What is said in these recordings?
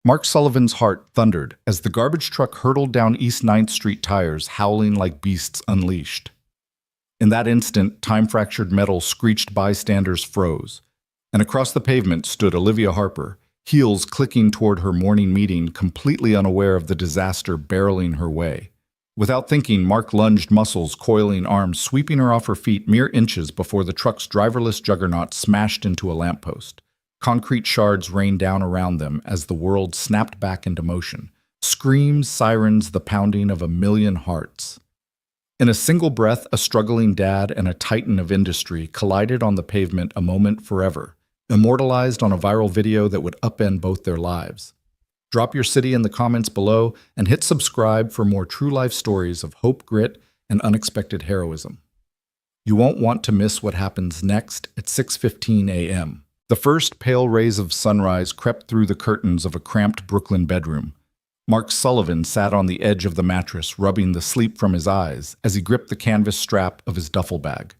Mark Sullivan's heart thundered as the garbage truck hurtled down East Ninth Street tires, howling like beasts unleashed. In that instant, time-fractured metal screeched, bystanders froze, and across the pavement stood Olivia Harper, heels clicking toward her morning meeting, completely unaware of the disaster barreling her way. Without thinking, Mark lunged, muscles coiling, arms sweeping her off her feet mere inches before the truck's driverless juggernaut smashed into a lamppost. Concrete shards rained down around them as the world snapped back into motion. Screams, sirens, the pounding of a million hearts. In a single breath, a struggling dad and a titan of industry collided on the pavement, a moment forever, immortalized on a viral video that would upend both their lives. Drop your city in the comments below and hit subscribe for more true-life stories of hope, grit, and unexpected heroism. You won't want to miss what happens next at 6:15 a.m. The first pale rays of sunrise crept through the curtains of a cramped Brooklyn bedroom. Mark Sullivan sat on the edge of the mattress, rubbing the sleep from his eyes as he gripped the canvas strap of his duffel bag.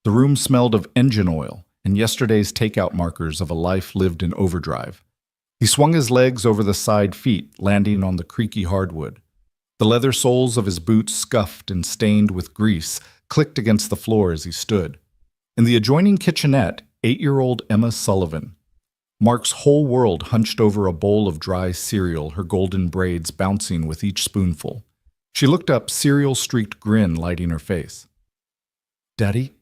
The room smelled of engine oil and yesterday's takeout markers of a life lived in overdrive. He swung his legs over the side feet, landing on the creaky hardwood. The leather soles of his boots, scuffed and stained with grease, clicked against the floor as he stood. In the adjoining kitchenette, 8-year-old Emma Sullivan. Mark's whole world hunched over a bowl of dry cereal, her golden braids bouncing with each spoonful. She looked up, cereal-streaked grin lighting her face. "Daddy,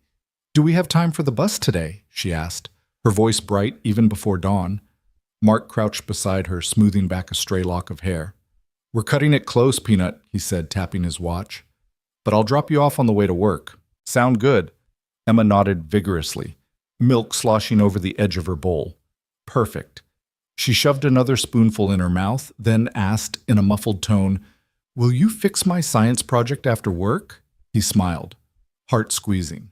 do we have time for the bus today?" she asked, her voice bright even before dawn. Mark crouched beside her, smoothing back a stray lock of hair. "We're cutting it close, Peanut," he said, tapping his watch. "But I'll drop you off on the way to work. Sound good?" Emma nodded vigorously, milk sloshing over the edge of her bowl. "Perfect." She shoved another spoonful in her mouth, then asked in a muffled tone, "Will you fix my science project after work?" He smiled, heart squeezing.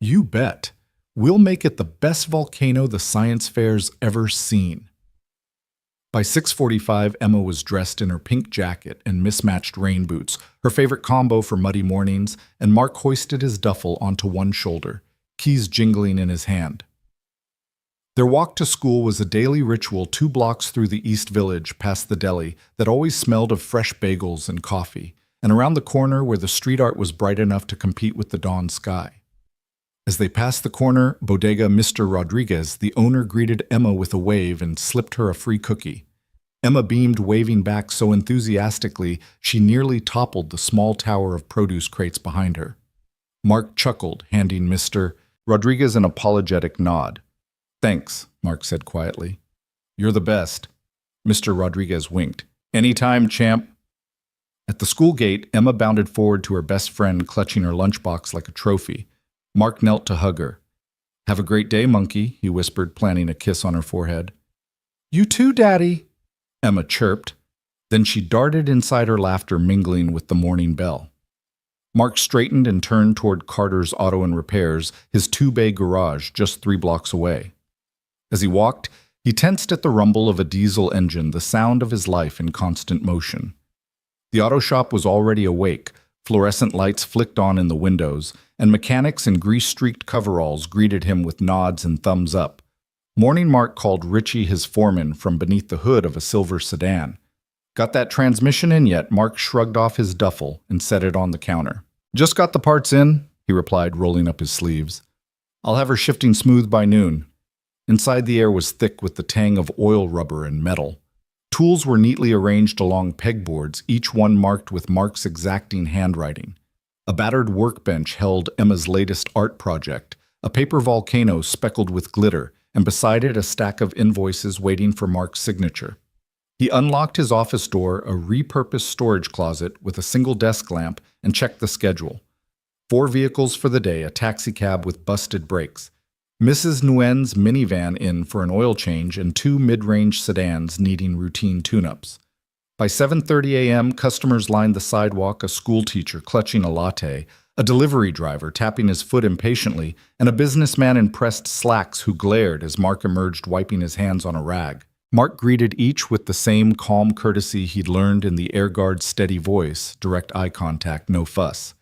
"You bet. We'll make it the best volcano the science fair's ever seen." By 6:45, Emma was dressed in her pink jacket and mismatched rain boots, her favorite combo for muddy mornings, and Mark hoisted his duffel onto one shoulder, keys jingling in his hand. Their walk to school was a daily ritual 2 blocks through the East Village past the deli that always smelled of fresh bagels and coffee, and around the corner where the street art was bright enough to compete with the dawn sky. As they passed the corner, Bodega Mr. Rodriguez, the owner, greeted Emma with a wave and slipped her a free cookie. Emma beamed, waving back so enthusiastically she nearly toppled the small tower of produce crates behind her. Mark chuckled, handing Mr. Rodriguez an apologetic nod. "Thanks," Mark said quietly. "You're the best." Mr. Rodriguez winked. "Anytime, champ." At the school gate, Emma bounded forward to her best friend, clutching her lunchbox like a trophy. Mark knelt to hug her. "Have a great day, monkey," he whispered, planting a kiss on her forehead. "You too, Daddy," Emma chirped. Then she darted inside, her laughter mingling with the morning bell. Mark straightened and turned toward Carter's Auto and Repairs, his 2-bay garage just 3 blocks away. As he walked, he tensed at the rumble of a diesel engine, the sound of his life in constant motion. The auto shop was already awake, fluorescent lights flicked on in the windows, and mechanics in grease-streaked coveralls greeted him with nods and thumbs up. Morning Mark called Richie his foreman from beneath the hood of a silver sedan. "Got that transmission in yet?" Mark shrugged off his duffel and set it on the counter. "Just got the parts in," he replied, rolling up his sleeves. "I'll have her shifting smooth by noon." Inside, the air was thick with the tang of oil rubber and metal. Tools were neatly arranged along pegboards, each one marked with Mark's exacting handwriting. A battered workbench held Emma's latest art project, a paper volcano speckled with glitter, and beside it a stack of invoices waiting for Mark's signature. He unlocked his office door, a repurposed storage closet with a single desk lamp, and checked the schedule. 4 vehicles for the day, a taxicab with busted brakes, Mrs. Nguyen's minivan in for an oil change, and 2 mid-range sedans needing routine tune-ups. By 7:30 a.m., customers lined the sidewalk, a schoolteacher clutching a latte, a delivery driver tapping his foot impatiently, and a businessman in pressed slacks who glared as Mark emerged, wiping his hands on a rag. Mark greeted each with the same calm courtesy he'd learned in the air guard's steady voice, direct eye contact, no fuss.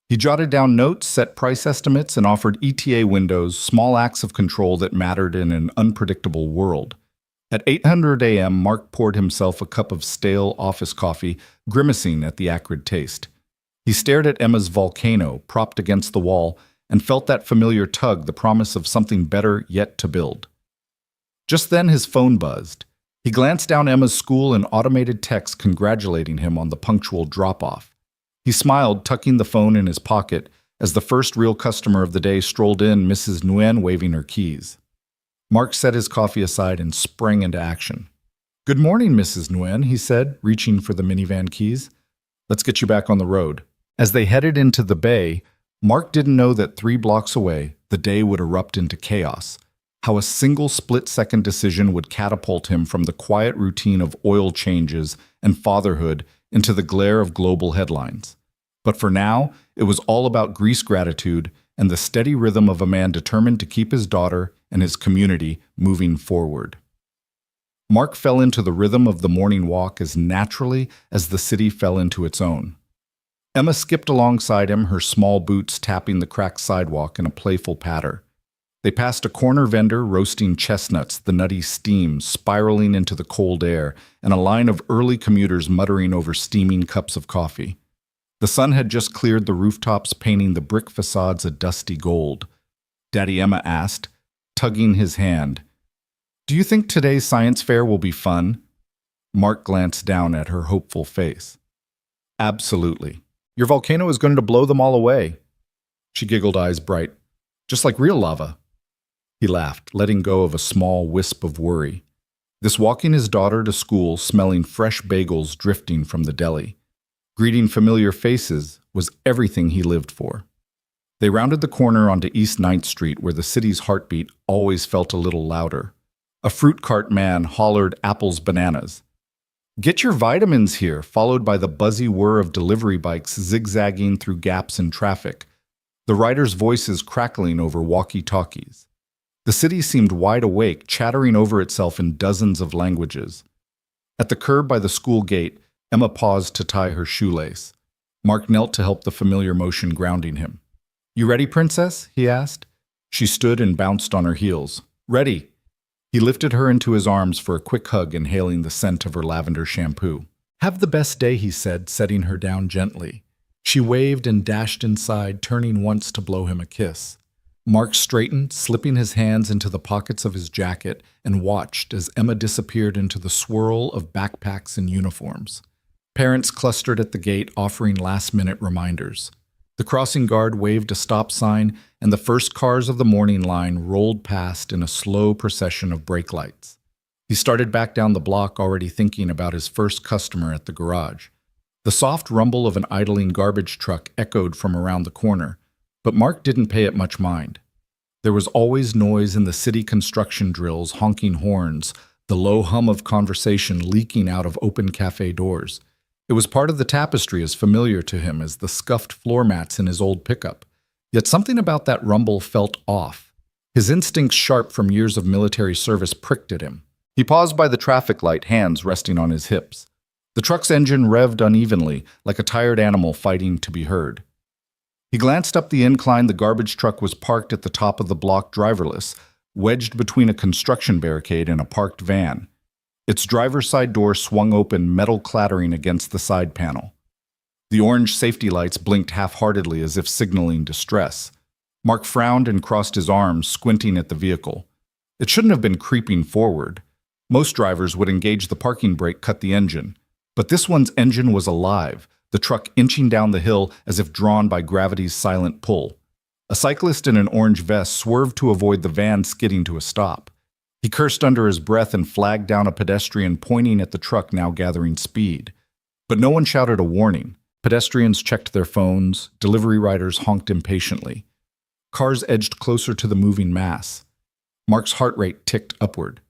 He jotted down notes, set price estimates, and offered ETA windows, small acts of control that mattered in an unpredictable world. At 800 a.m., Mark poured himself a cup of stale office coffee, grimacing at the acrid taste. He stared at Emma's volcano, propped against the wall, and felt that familiar tug, the promise of something better yet to build. Just then his phone buzzed. He glanced down Emma's school and automated text congratulating him on the punctual drop-off. He smiled, tucking the phone in his pocket, as the first real customer of the day strolled in, Mrs. Nguyen waving her keys. Mark set his coffee aside and sprang into action. "Good morning, Mrs. Nguyen," he said, reaching for the minivan keys. "Let's get you back on the road." As they headed into the bay, Mark didn't know that 3 blocks away, the day would erupt into chaos. How a single split-second decision would catapult him from the quiet routine of oil changes and fatherhood into the glare of global headlines. But for now, it was all about Greece gratitude and the steady rhythm of a man determined to keep his daughter and his community moving forward. Mark fell into the rhythm of the morning walk as naturally as the city fell into its own. Emma skipped alongside him, her small boots tapping the cracked sidewalk in a playful patter. They passed a corner vendor roasting chestnuts, the nutty steam spiraling into the cold air, and a line of early commuters muttering over steaming cups of coffee. The sun had just cleared the rooftops, painting the brick facades a dusty gold. Daddy Emma asked, tugging his hand, "Do you think today's science fair will be fun?" Mark glanced down at her hopeful face. "Absolutely. Your volcano is going to blow them all away." She giggled, eyes bright. "Just like real lava." He laughed, letting go of a small wisp of worry. This walking his daughter to school, smelling fresh bagels drifting from the deli, greeting familiar faces, was everything he lived for. They rounded the corner onto East 9th Street, where the city's heartbeat always felt a little louder. A fruit cart man hollered apples, bananas. "Get your vitamins here," followed by the buzzy whir of delivery bikes zigzagging through gaps in traffic, the riders' voices crackling over walkie-talkies. The city seemed wide awake, chattering over itself in dozens of languages. At the curb by the school gate, Emma paused to tie her shoelace. Mark knelt to help the familiar motion grounding him. "You ready, princess?" he asked. She stood and bounced on her heels. "Ready." He lifted her into his arms for a quick hug, inhaling the scent of her lavender shampoo. "Have the best day," he said, setting her down gently. She waved and dashed inside, turning once to blow him a kiss. Mark straightened, slipping his hands into the pockets of his jacket, and watched as Emma disappeared into the swirl of backpacks and uniforms. Parents clustered at the gate, offering last-minute reminders. The crossing guard waved a stop sign, and the first cars of the morning line rolled past in a slow procession of brake lights. He started back down the block, already thinking about his first customer at the garage. The soft rumble of an idling garbage truck echoed from around the corner, but Mark didn't pay it much mind. There was always noise in the city construction drills, honking horns, the low hum of conversation leaking out of open cafe doors. It was part of the tapestry, as familiar to him as the scuffed floor mats in his old pickup. Yet something about that rumble felt off. His instincts, sharp from years of military service, pricked at him. He paused by the traffic light, hands resting on his hips. The truck's engine revved unevenly, like a tired animal fighting to be heard. He glanced up the incline. The garbage truck was parked at the top of the block, driverless, wedged between a construction barricade and a parked van. Its driver's side door swung open, metal clattering against the side panel. The orange safety lights blinked half-heartedly as if signaling distress. Mark frowned and crossed his arms, squinting at the vehicle. It shouldn't have been creeping forward. Most drivers would engage the parking brake, cut the engine. But this one's engine was alive, the truck inching down the hill as if drawn by gravity's silent pull. A cyclist in an orange vest swerved to avoid the van skidding to a stop. He cursed under his breath and flagged down a pedestrian, pointing at the truck now gathering speed. But no one shouted a warning. Pedestrians checked their phones. Delivery riders honked impatiently. Cars edged closer to the moving mass. Mark's heart rate ticked upward.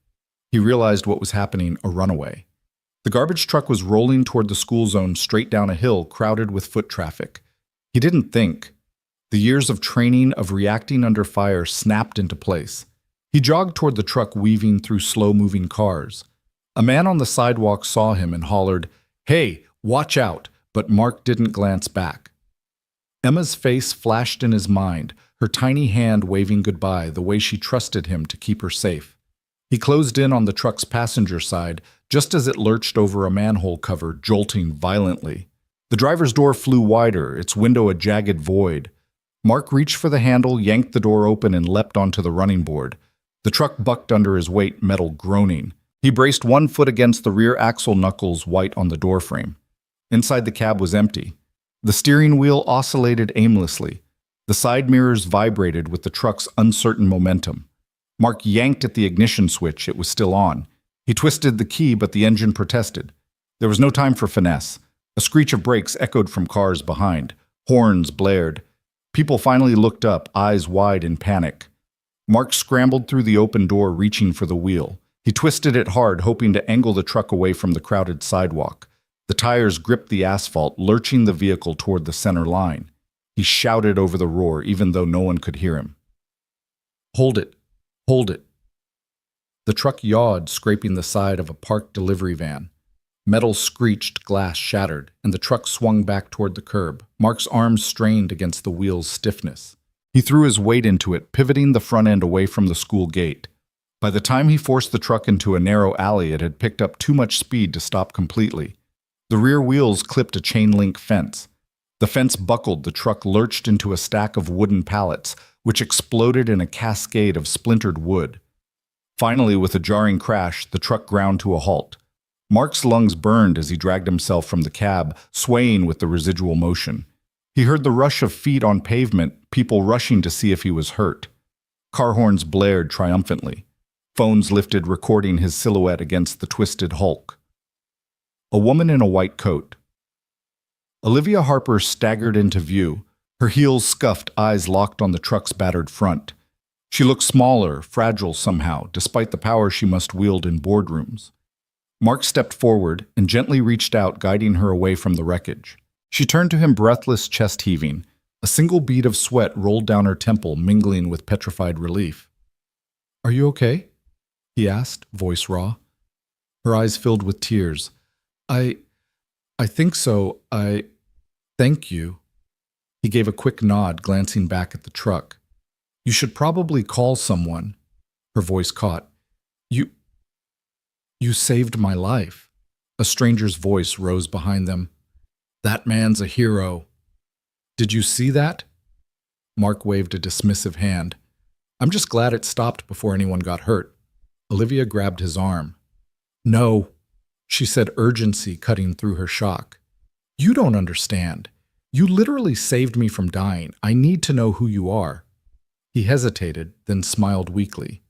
He realized what was happening: a runaway. The garbage truck was rolling toward the school zone, straight down a hill crowded with foot traffic. He didn't think. The years of training, of reacting under fire, snapped into place. He jogged toward the truck, weaving through slow-moving cars. A man on the sidewalk saw him and hollered, "Hey, watch out!" But Mark didn't glance back. Emma's face flashed in his mind, her tiny hand waving goodbye, the way she trusted him to keep her safe. He closed in on the truck's passenger side just as it lurched over a manhole cover, jolting violently. The driver's door flew wider, its window a jagged void. Mark reached for the handle, yanked the door open, and leapt onto the running board. The truck bucked under his weight, metal groaning. He braced one foot against the rear axle, knuckles white on the doorframe. Inside the cab was empty. The steering wheel oscillated aimlessly. The side mirrors vibrated with the truck's uncertain momentum. Mark yanked at the ignition switch. It was still on. He twisted the key, but the engine protested. There was no time for finesse. A screech of brakes echoed from cars behind. Horns blared. People finally looked up, eyes wide in panic. Mark scrambled through the open door, reaching for the wheel. He twisted it hard, hoping to angle the truck away from the crowded sidewalk. The tires gripped the asphalt, lurching the vehicle toward the center line. He shouted over the roar, even though no one could hear him. "Hold it! Hold it!" The truck yawed, scraping the side of a parked delivery van. Metal screeched, glass shattered, and the truck swung back toward the curb. Mark's arms strained against the wheel's stiffness. He threw his weight into it, pivoting the front end away from the school gate. By the time he forced the truck into a narrow alley, it had picked up too much speed to stop completely. The rear wheels clipped a chain-link fence. The fence buckled, the truck lurched into a stack of wooden pallets, which exploded in a cascade of splintered wood. Finally, with a jarring crash, the truck ground to a halt. Mark's lungs burned as he dragged himself from the cab, swaying with the residual motion. He heard the rush of feet on pavement, people rushing to see if he was hurt. Car horns blared triumphantly. Phones lifted, recording his silhouette against the twisted hulk. A woman in a white coat. Olivia Harper staggered into view, her heels scuffed, eyes locked on the truck's battered front. She looked smaller, fragile somehow, despite the power she must wield in boardrooms. Mark stepped forward and gently reached out, guiding her away from the wreckage. She turned to him, breathless, chest heaving. A single bead of sweat rolled down her temple, mingling with petrified relief. "Are you okay?" he asked, voice raw. Her eyes filled with tears. I think so. Thank you." He gave a quick nod, glancing back at the truck. "You should probably call someone." Her voice caught. You saved my life." A stranger's voice rose behind them. "That man's a hero." "Did you see that?" Mark waved a dismissive hand. "I'm just glad it stopped before anyone got hurt." Olivia grabbed his arm. "No," she said, urgency cutting through her shock. "You don't understand. You literally saved me from dying. I need to know who you are." He hesitated, then smiled weakly.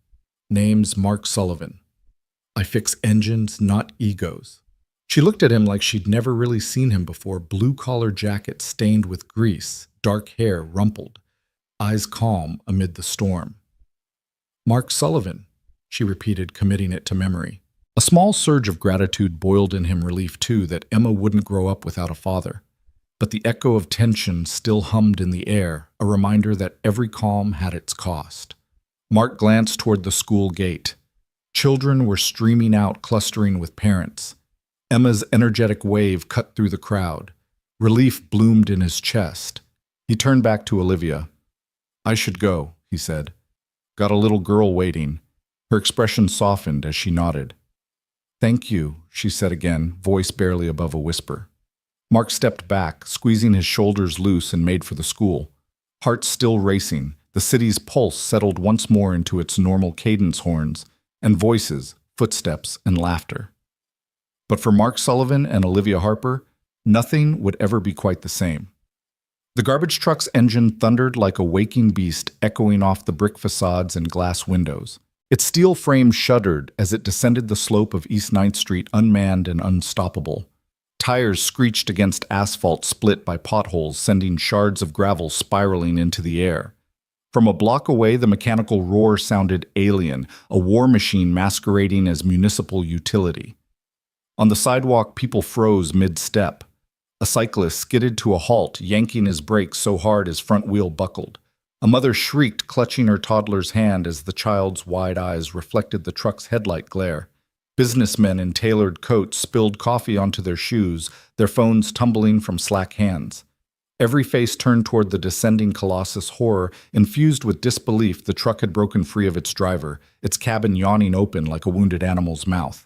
"Name's Mark Sullivan. I fix engines, not egos." She looked at him like she'd never really seen him before, blue-collar jacket stained with grease, dark hair rumpled, eyes calm amid the storm. "Mark Sullivan," she repeated, committing it to memory. A small surge of gratitude boiled in him, relief too that Emma wouldn't grow up without a father. But the echo of tension still hummed in the air, a reminder that every calm had its cost. Mark glanced toward the school gate. Children were streaming out, clustering with parents. Emma's energetic wave cut through the crowd. Relief bloomed in his chest. He turned back to Olivia. "I should go," he said. "Got a little girl waiting." Her expression softened as she nodded. "Thank you," she said again, voice barely above a whisper. Mark stepped back, squeezing his shoulders loose, and made for the school. Heart still racing, the city's pulse settled once more into its normal cadence horns, and voices, footsteps, and laughter. But for Mark Sullivan and Olivia Harper, nothing would ever be quite the same. The garbage truck's engine thundered like a waking beast, echoing off the brick facades and glass windows. Its steel frame shuddered as it descended the slope of East 9th Street, unmanned and unstoppable. Tires screeched against asphalt split by potholes, sending shards of gravel spiraling into the air. From a block away, the mechanical roar sounded alien, a war machine masquerading as municipal utility. On the sidewalk, people froze mid-step. A cyclist skidded to a halt, yanking his brakes so hard his front wheel buckled. A mother shrieked, clutching her toddler's hand as the child's wide eyes reflected the truck's headlight glare. Businessmen in tailored coats spilled coffee onto their shoes, their phones tumbling from slack hands. Every face turned toward the descending colossus, horror infused with disbelief. The truck had broken free of its driver, its cabin yawning open like a wounded animal's mouth.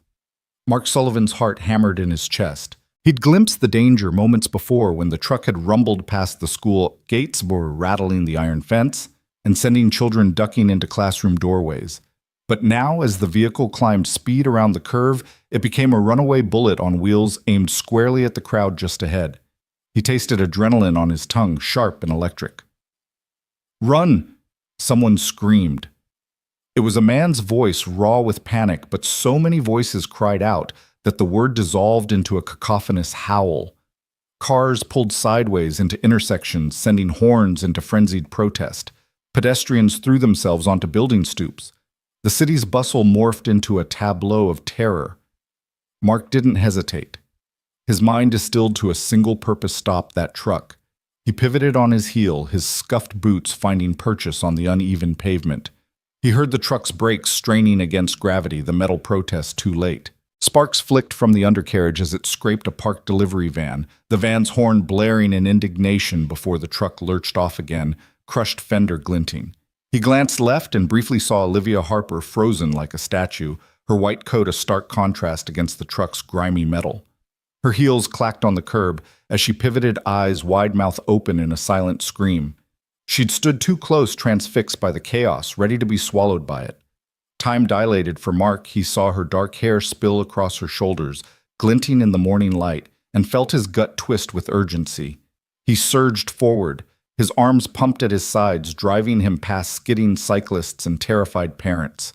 Mark Sullivan's heart hammered in his chest. He'd glimpsed the danger moments before when the truck had rumbled past the school gates, were rattling the iron fence, and sending children ducking into classroom doorways. But now, as the vehicle climbed speed around the curve, it became a runaway bullet on wheels aimed squarely at the crowd just ahead. He tasted adrenaline on his tongue, sharp and electric. "Run!" someone screamed. It was a man's voice, raw with panic, but so many voices cried out that the word dissolved into a cacophonous howl. Cars pulled sideways into intersections, sending horns into frenzied protest. Pedestrians threw themselves onto building stoops. The city's bustle morphed into a tableau of terror. Mark didn't hesitate. His mind distilled to a single-purpose stop: that truck. He pivoted on his heel, his scuffed boots finding purchase on the uneven pavement. He heard the truck's brakes straining against gravity, the metal protest too late. Sparks flicked from the undercarriage as it scraped a parked delivery van, the van's horn blaring in indignation before the truck lurched off again, crushed fender glinting. He glanced left and briefly saw Olivia Harper frozen like a statue, her white coat a stark contrast against the truck's grimy metal. Her heels clacked on the curb as she pivoted, eyes wide mouth open in a silent scream. She'd stood too close, transfixed by the chaos, ready to be swallowed by it. Time dilated for Mark. He saw her dark hair spill across her shoulders, glinting in the morning light, and felt his gut twist with urgency. He surged forward, his arms pumped at his sides, driving him past skidding cyclists and terrified parents.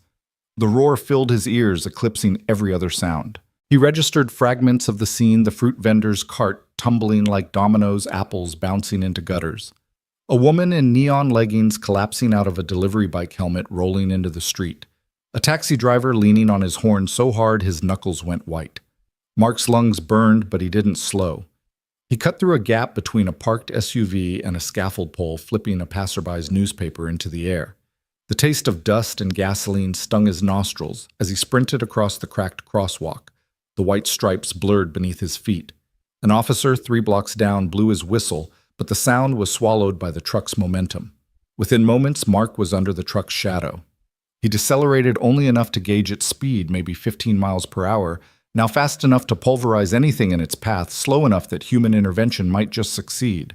The roar filled his ears, eclipsing every other sound. He registered fragments of the scene: the fruit vendor's cart tumbling like dominoes, apples bouncing into gutters. A woman in neon leggings collapsing out of a delivery bike helmet rolling into the street. A taxi driver leaning on his horn so hard his knuckles went white. Mark's lungs burned, but he didn't slow. He cut through a gap between a parked SUV and a scaffold pole, flipping a passerby's newspaper into the air. The taste of dust and gasoline stung his nostrils as he sprinted across the cracked crosswalk, the white stripes blurred beneath his feet. An officer 3 blocks down blew his whistle, but the sound was swallowed by the truck's momentum. Within moments, Mark was under the truck's shadow. He decelerated only enough to gauge its speed, maybe 15 miles per hour, now fast enough to pulverize anything in its path, slow enough that human intervention might just succeed.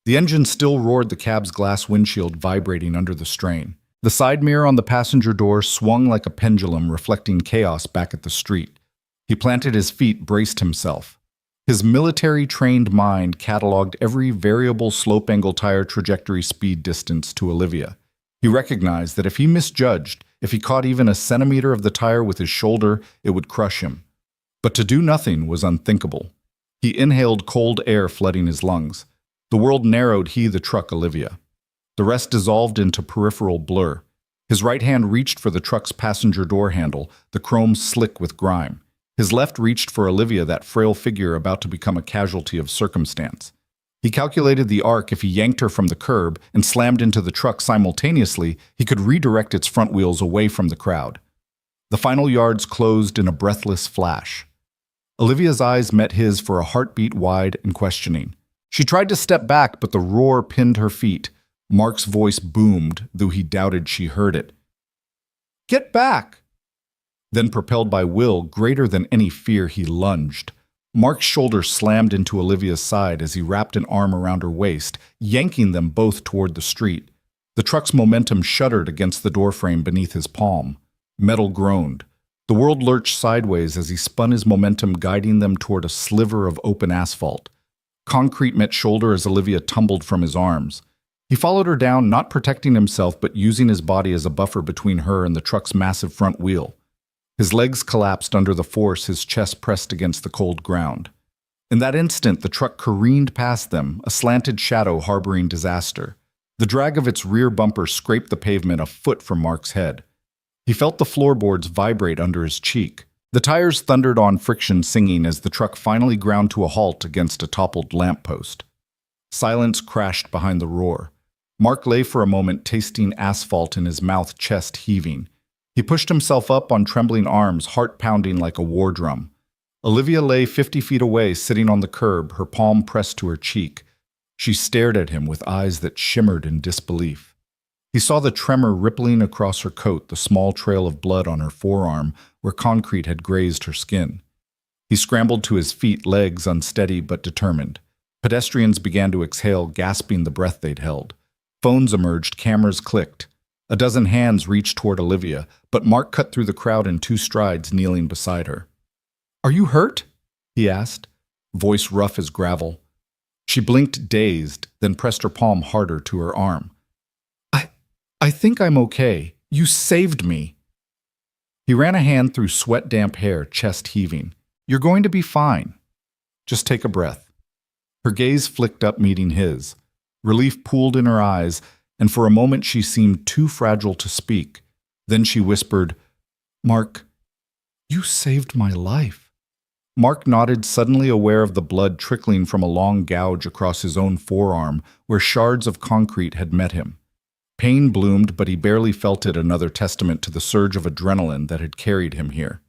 The engine still roared, the cab's glass windshield vibrating under the strain. The side mirror on the passenger door swung like a pendulum, reflecting chaos back at the street. He planted his feet, braced himself. His military-trained mind cataloged every variable slope angle, tire trajectory, speed, distance to Olivia. He recognized that if he misjudged, if he caught even a centimeter of the tire with his shoulder, it would crush him. But to do nothing was unthinkable. He inhaled cold air flooding his lungs. The world narrowed, he, the truck, Olivia. The rest dissolved into peripheral blur. His right hand reached for the truck's passenger door handle, the chrome slick with grime. His left reached for Olivia, that frail figure about to become a casualty of circumstance. He calculated the arc: if he yanked her from the curb and slammed into the truck simultaneously, he could redirect its front wheels away from the crowd. The final yards closed in a breathless flash. Olivia's eyes met his for a heartbeat wide and questioning. She tried to step back, but the roar pinned her feet. Mark's voice boomed, though he doubted she heard it. "Get back!" Then, propelled by will greater than any fear, he lunged. Mark's shoulder slammed into Olivia's side as he wrapped an arm around her waist, yanking them both toward the street. The truck's momentum shuddered against the doorframe beneath his palm. Metal groaned. The world lurched sideways as he spun his momentum, guiding them toward a sliver of open asphalt. Concrete met shoulder as Olivia tumbled from his arms. He followed her down, not protecting himself, but using his body as a buffer between her and the truck's massive front wheel. His legs collapsed under the force, his chest pressed against the cold ground. In that instant, the truck careened past them, a slanted shadow harboring disaster. The drag of its rear bumper scraped the pavement a foot from Mark's head. He felt the floorboards vibrate under his cheek. The tires thundered on friction, singing as the truck finally ground to a halt against a toppled lamppost. Silence crashed behind the roar. Mark lay for a moment, tasting asphalt in his mouth, chest heaving. He pushed himself up on trembling arms, heart pounding like a war drum. Olivia lay 50 feet away, sitting on the curb, her palm pressed to her cheek. She stared at him with eyes that shimmered in disbelief. He saw the tremor rippling across her coat, the small trail of blood on her forearm where concrete had grazed her skin. He scrambled to his feet, legs unsteady but determined. Pedestrians began to exhale, gasping the breath they'd held. Phones emerged, cameras clicked. A dozen hands reached toward Olivia, but Mark cut through the crowd in 2 strides, kneeling beside her. "Are you hurt?" he asked, voice rough as gravel. She blinked, dazed, then pressed her palm harder to her arm. I think I'm okay. You saved me." He ran a hand through sweat-damp hair, chest heaving. "You're going to be fine. Just take a breath." Her gaze flicked up, meeting his. Relief pooled in her eyes, and for a moment she seemed too fragile to speak. Then she whispered, "Mark, you saved my life." Mark nodded, suddenly aware of the blood trickling from a long gouge across his own forearm where shards of concrete had met him. Pain bloomed, but he barely felt it, another testament to the surge of adrenaline that had carried him here.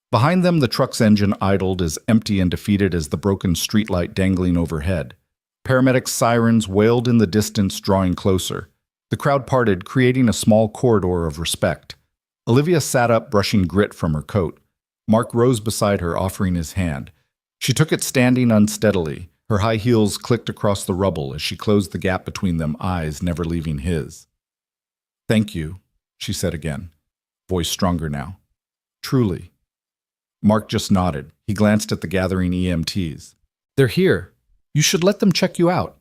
Behind them, the truck's engine idled, as empty and defeated as the broken streetlight dangling overhead. Paramedics' sirens wailed in the distance, drawing closer. The crowd parted, creating a small corridor of respect. Olivia sat up, brushing grit from her coat. Mark rose beside her, offering his hand. She took it, standing unsteadily. Her high heels clicked across the rubble as she closed the gap between them, eyes never leaving his. "Thank you," she said again, voice stronger now. "Truly." Mark just nodded. He glanced at the gathering EMTs. "They're here. You should let them check you out."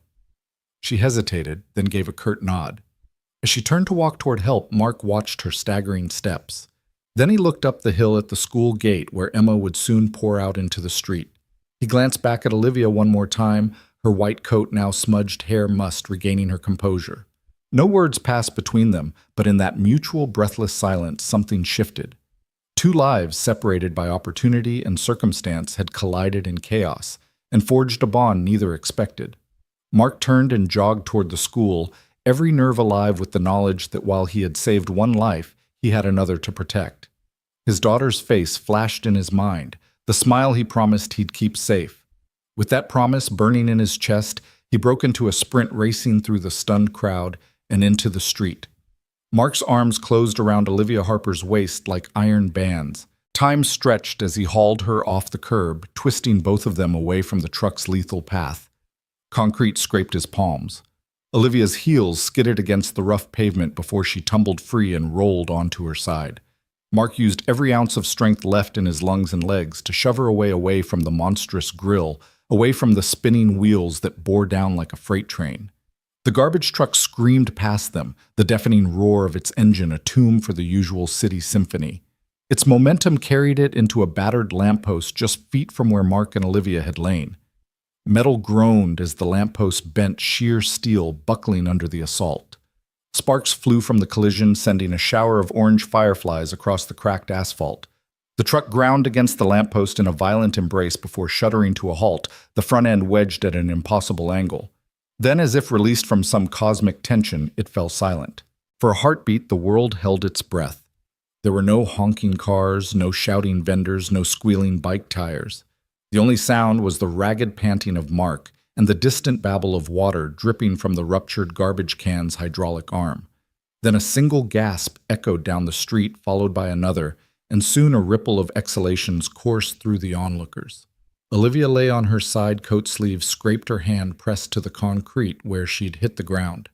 She hesitated, then gave a curt nod. As she turned to walk toward help, Mark watched her staggering steps. Then he looked up the hill at the school gate where Emma would soon pour out into the street. He glanced back at Olivia one more time, her white coat now smudged hair must regaining her composure. No words passed between them, but in that mutual breathless silence something shifted. 2 lives separated by opportunity and circumstance had collided in chaos and forged a bond neither expected. Mark turned and jogged toward the school, every nerve alive with the knowledge that while he had saved one life, he had another to protect. His daughter's face flashed in his mind, the smile he promised he'd keep safe. With that promise burning in his chest, he broke into a sprint, racing through the stunned crowd and into the street. Mark's arms closed around Olivia Harper's waist like iron bands. Time stretched as he hauled her off the curb, twisting both of them away from the truck's lethal path. Concrete scraped his palms. Olivia's heels skidded against the rough pavement before she tumbled free and rolled onto her side. Mark used every ounce of strength left in his lungs and legs to shove her away from the monstrous grill, away from the spinning wheels that bore down like a freight train. The garbage truck screamed past them, the deafening roar of its engine a tomb for the usual city symphony. Its momentum carried it into a battered lamppost just feet from where Mark and Olivia had lain. Metal groaned as the lamppost bent, sheer steel buckling under the assault. Sparks flew from the collision, sending a shower of orange fireflies across the cracked asphalt. The truck ground against the lamppost in a violent embrace before shuddering to a halt, the front end wedged at an impossible angle. Then, as if released from some cosmic tension, it fell silent. For a heartbeat, the world held its breath. There were no honking cars, no shouting vendors, no squealing bike tires. The only sound was the ragged panting of Mark and the distant babble of water dripping from the ruptured garbage can's hydraulic arm. Then a single gasp echoed down the street, followed by another, and soon a ripple of exhalations coursed through the onlookers. Olivia lay on her side, coat sleeve scraped, her hand pressed to the concrete where she'd hit the ground.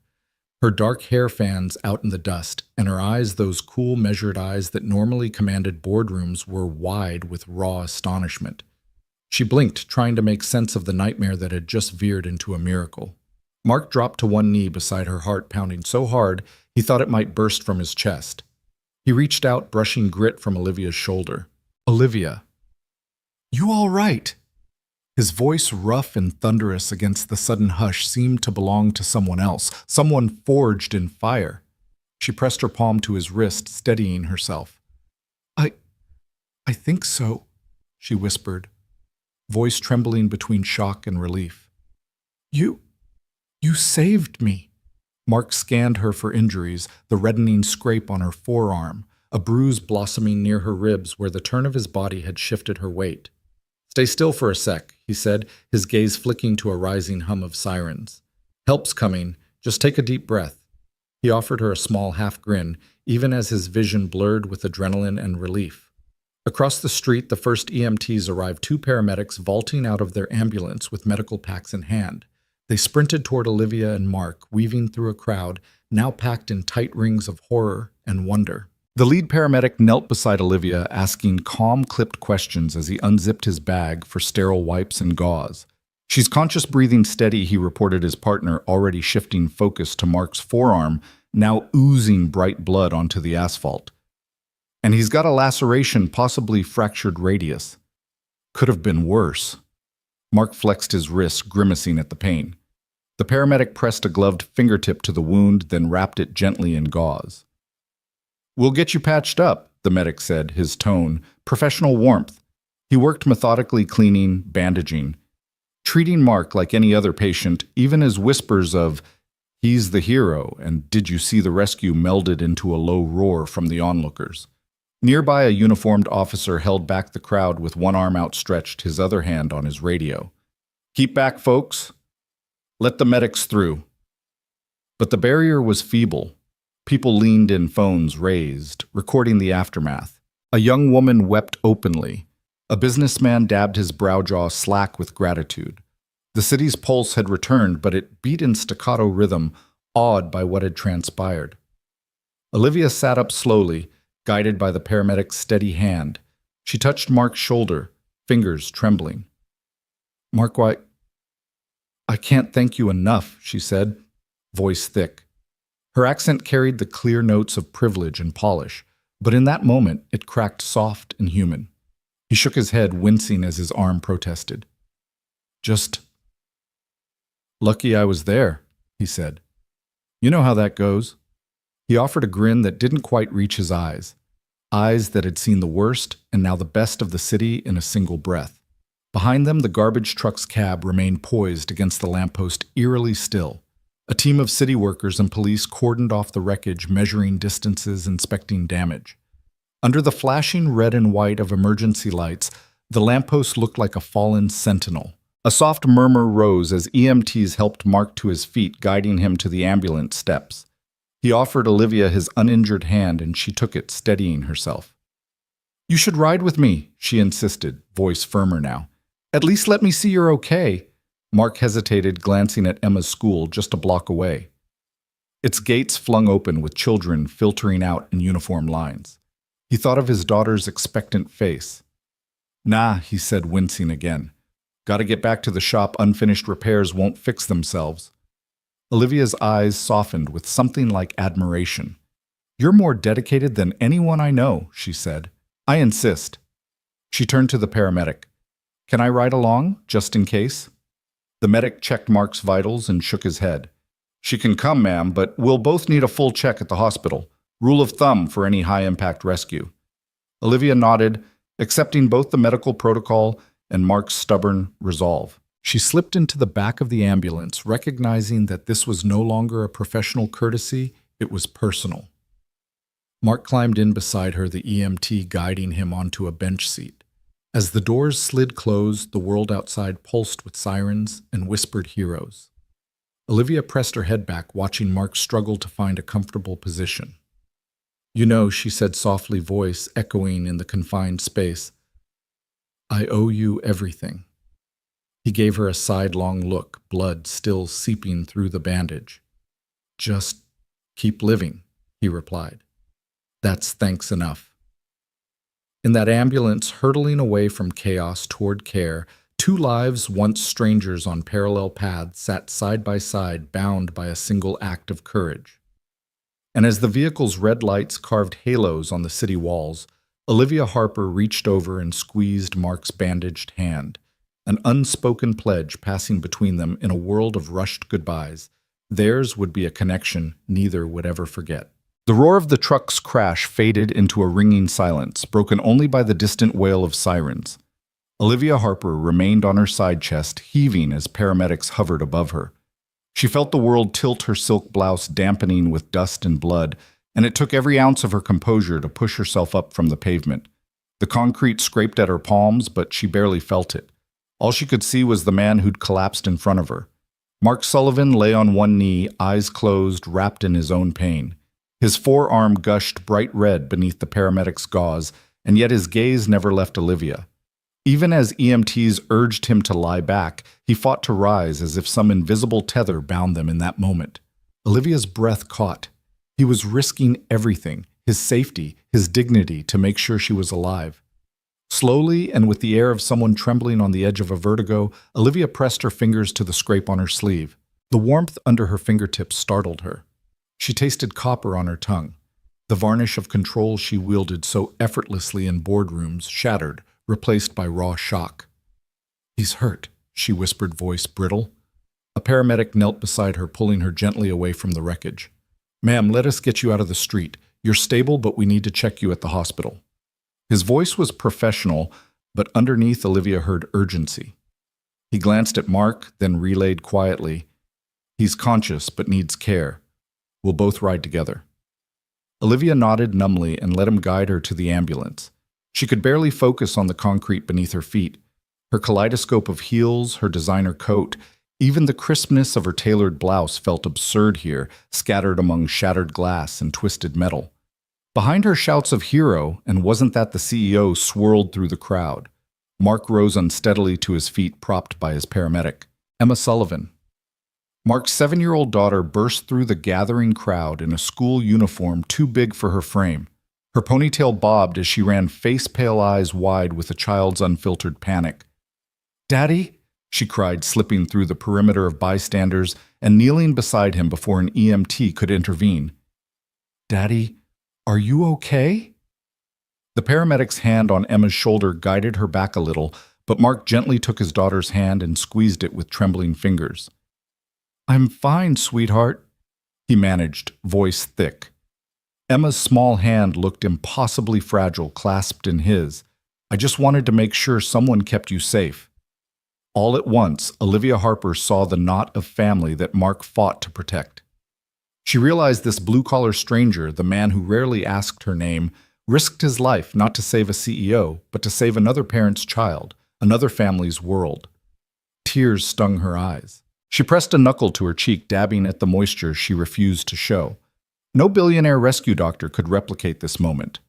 Her dark hair fans out in the dust, and her eyes, those cool, measured eyes that normally commanded boardrooms, were wide with raw astonishment. She blinked, trying to make sense of the nightmare that had just veered into a miracle. Mark dropped to one knee beside her, heart pounding so hard he thought it might burst from his chest. He reached out, brushing grit from Olivia's shoulder. "Olivia, you all right?" His voice, rough and thunderous against the sudden hush, seemed to belong to someone else, someone forged in fire. She pressed her palm to his wrist, steadying herself. I think so," she whispered, voice trembling between shock and relief. You saved me." Mark scanned her for injuries, the reddening scrape on her forearm, a bruise blossoming near her ribs where the turn of his body had shifted her weight. "Stay still for a sec," he said, his gaze flicking to a rising hum of sirens. "Help's coming. Just take a deep breath." He offered her a small half grin, even as his vision blurred with adrenaline and relief. Across the street, the first EMTs arrived, two paramedics vaulting out of their ambulance with medical packs in hand. They sprinted toward Olivia and Mark, weaving through a crowd, now packed in tight rings of horror and wonder. The lead paramedic knelt beside Olivia, asking calm, clipped questions as he unzipped his bag for sterile wipes and gauze. "She's conscious, breathing steady," he reported his partner, already shifting focus to Mark's forearm, now oozing bright blood onto the asphalt. "And he's got a laceration, possibly fractured radius. Could have been worse." Mark flexed his wrist, grimacing at the pain. The paramedic pressed a gloved fingertip to the wound, then wrapped it gently in gauze. "We'll get you patched up," the medic said, his tone professional warmth. He worked methodically, cleaning, bandaging, treating Mark like any other patient, even as whispers of, "He's the hero," and "Did you see the rescue?" melded into a low roar from the onlookers. Nearby, a uniformed officer held back the crowd with one arm outstretched, his other hand on his radio. "Keep back, folks. Let the medics through." But the barrier was feeble. People leaned in, phones raised, recording the aftermath. A young woman wept openly. A businessman dabbed his brow jaw slack with gratitude. The city's pulse had returned, but it beat in staccato rhythm, awed by what had transpired. Olivia sat up slowly, guided by the paramedic's steady hand. She touched Mark's shoulder, fingers trembling. "Mark, I can't thank you enough," she said, voice thick. Her accent carried the clear notes of privilege and polish, but in that moment it cracked soft and human. He shook his head, wincing as his arm protested. "Just lucky I was there," he said. "You know how that goes." He offered a grin that didn't quite reach his eyes that had seen the worst and now the best of the city in a single breath. Behind them, the garbage truck's cab remained poised against the lamppost, eerily still. A team of city workers and police cordoned off the wreckage, measuring distances, inspecting damage. Under the flashing red and white of emergency lights, the lamppost looked like a fallen sentinel. A soft murmur rose as EMTs helped Mark to his feet, guiding him to the ambulance steps. He offered Olivia his uninjured hand, and she took it, steadying herself. "You should ride with me," she insisted, voice firmer now. "At least let me see you're okay." Mark hesitated, glancing at Emma's school just a block away. Its gates flung open with children filtering out in uniform lines. He thought of his daughter's expectant face. "Nah," he said, wincing again. "Gotta get back to the shop. Unfinished repairs won't fix themselves." Olivia's eyes softened with something like admiration. "You're more dedicated than anyone I know," she said. "I insist." She turned to the paramedic. "Can I ride along, just in case?" The medic checked Mark's vitals and shook his head. "She can come, ma'am, but we'll both need a full check at the hospital. Rule of thumb for any high-impact rescue." Olivia nodded, accepting both the medical protocol and Mark's stubborn resolve. She slipped into the back of the ambulance, recognizing that this was no longer a professional courtesy, it was personal. Mark climbed in beside her, the EMT guiding him onto a bench seat. As the doors slid closed, the world outside pulsed with sirens and whispered heroes. Olivia pressed her head back, watching Mark struggle to find a comfortable position. "You know," she said softly, voice echoing in the confined space, "I owe you everything." He gave her a sidelong look, blood still seeping through the bandage. "Just keep living," he replied. "That's thanks enough." In that ambulance, hurtling away from chaos toward care, two lives, once strangers on parallel paths, sat side by side, bound by a single act of courage. And as the vehicle's red lights carved halos on the city walls, Olivia Harper reached over and squeezed Mark's bandaged hand, an unspoken pledge passing between them in a world of rushed goodbyes. Theirs would be a connection neither would ever forget. The roar of the truck's crash faded into a ringing silence, broken only by the distant wail of sirens. Olivia Harper remained on her side chest, heaving as paramedics hovered above her. She felt the world tilt, her silk blouse dampening with dust and blood, and it took every ounce of her composure to push herself up from the pavement. The concrete scraped at her palms, but she barely felt it. All she could see was the man who'd collapsed in front of her. Mark Sullivan lay on one knee, eyes closed, wrapped in his own pain. His forearm gushed bright red beneath the paramedic's gauze, and yet his gaze never left Olivia. Even as EMTs urged him to lie back, he fought to rise as if some invisible tether bound them in that moment. Olivia's breath caught. He was risking everything, his safety, his dignity, to make sure she was alive. Slowly, and with the air of someone trembling on the edge of a vertigo, Olivia pressed her fingers to the scrape on her sleeve. The warmth under her fingertips startled her. She tasted copper on her tongue. The varnish of control she wielded so effortlessly in boardrooms shattered, replaced by raw shock. "He's hurt," she whispered, voice brittle. A paramedic knelt beside her, pulling her gently away from the wreckage. "Ma'am, let us get you out of the street. You're stable, but we need to check you at the hospital." His voice was professional, but underneath Olivia heard urgency. He glanced at Mark, then relayed quietly, "He's conscious, but needs care. We'll both ride together." Olivia nodded numbly and let him guide her to the ambulance. She could barely focus on the concrete beneath her feet. Her kaleidoscope of heels, her designer coat, even the crispness of her tailored blouse felt absurd here, scattered among shattered glass and twisted metal. Behind her shouts of hero, and wasn't that the CEO, swirled through the crowd. Mark rose unsteadily to his feet, propped by his paramedic. Emma Sullivan. Mark's 7-year-old daughter burst through the gathering crowd in a school uniform too big for her frame. Her ponytail bobbed as she ran, face-pale eyes wide with a child's unfiltered panic. "Daddy?" she cried, slipping through the perimeter of bystanders and kneeling beside him before an EMT could intervene. "Daddy, are you okay?" The paramedic's hand on Emma's shoulder guided her back a little, but Mark gently took his daughter's hand and squeezed it with trembling fingers. "I'm fine, sweetheart," he managed, voice thick. Emma's small hand looked impossibly fragile, clasped in his. "I just wanted to make sure someone kept you safe." All at once, Olivia Harper saw the knot of family that Mark fought to protect. She realized this blue-collar stranger, the man who rarely asked her name, risked his life not to save a CEO, but to save another parent's child, another family's world. Tears stung her eyes. She pressed a knuckle to her cheek, dabbing at the moisture she refused to show. No billionaire rescue doctor could replicate this moment.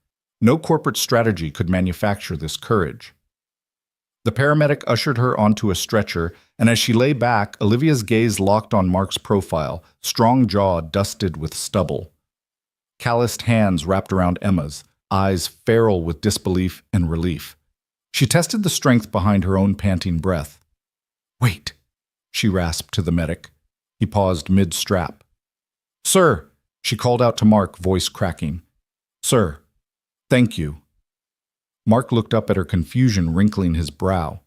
No corporate strategy could manufacture this courage. The paramedic ushered her onto a stretcher, and as she lay back, Olivia's gaze locked on Mark's profile, strong jaw dusted with stubble. Calloused hands wrapped around Emma's, eyes feral with disbelief and relief. She tested the strength behind her own panting breath. "Wait," she rasped to the medic. He paused mid-strap. "Sir," she called out to Mark, voice cracking. "Sir, thank you." Mark looked up at her, confusion wrinkling his brow.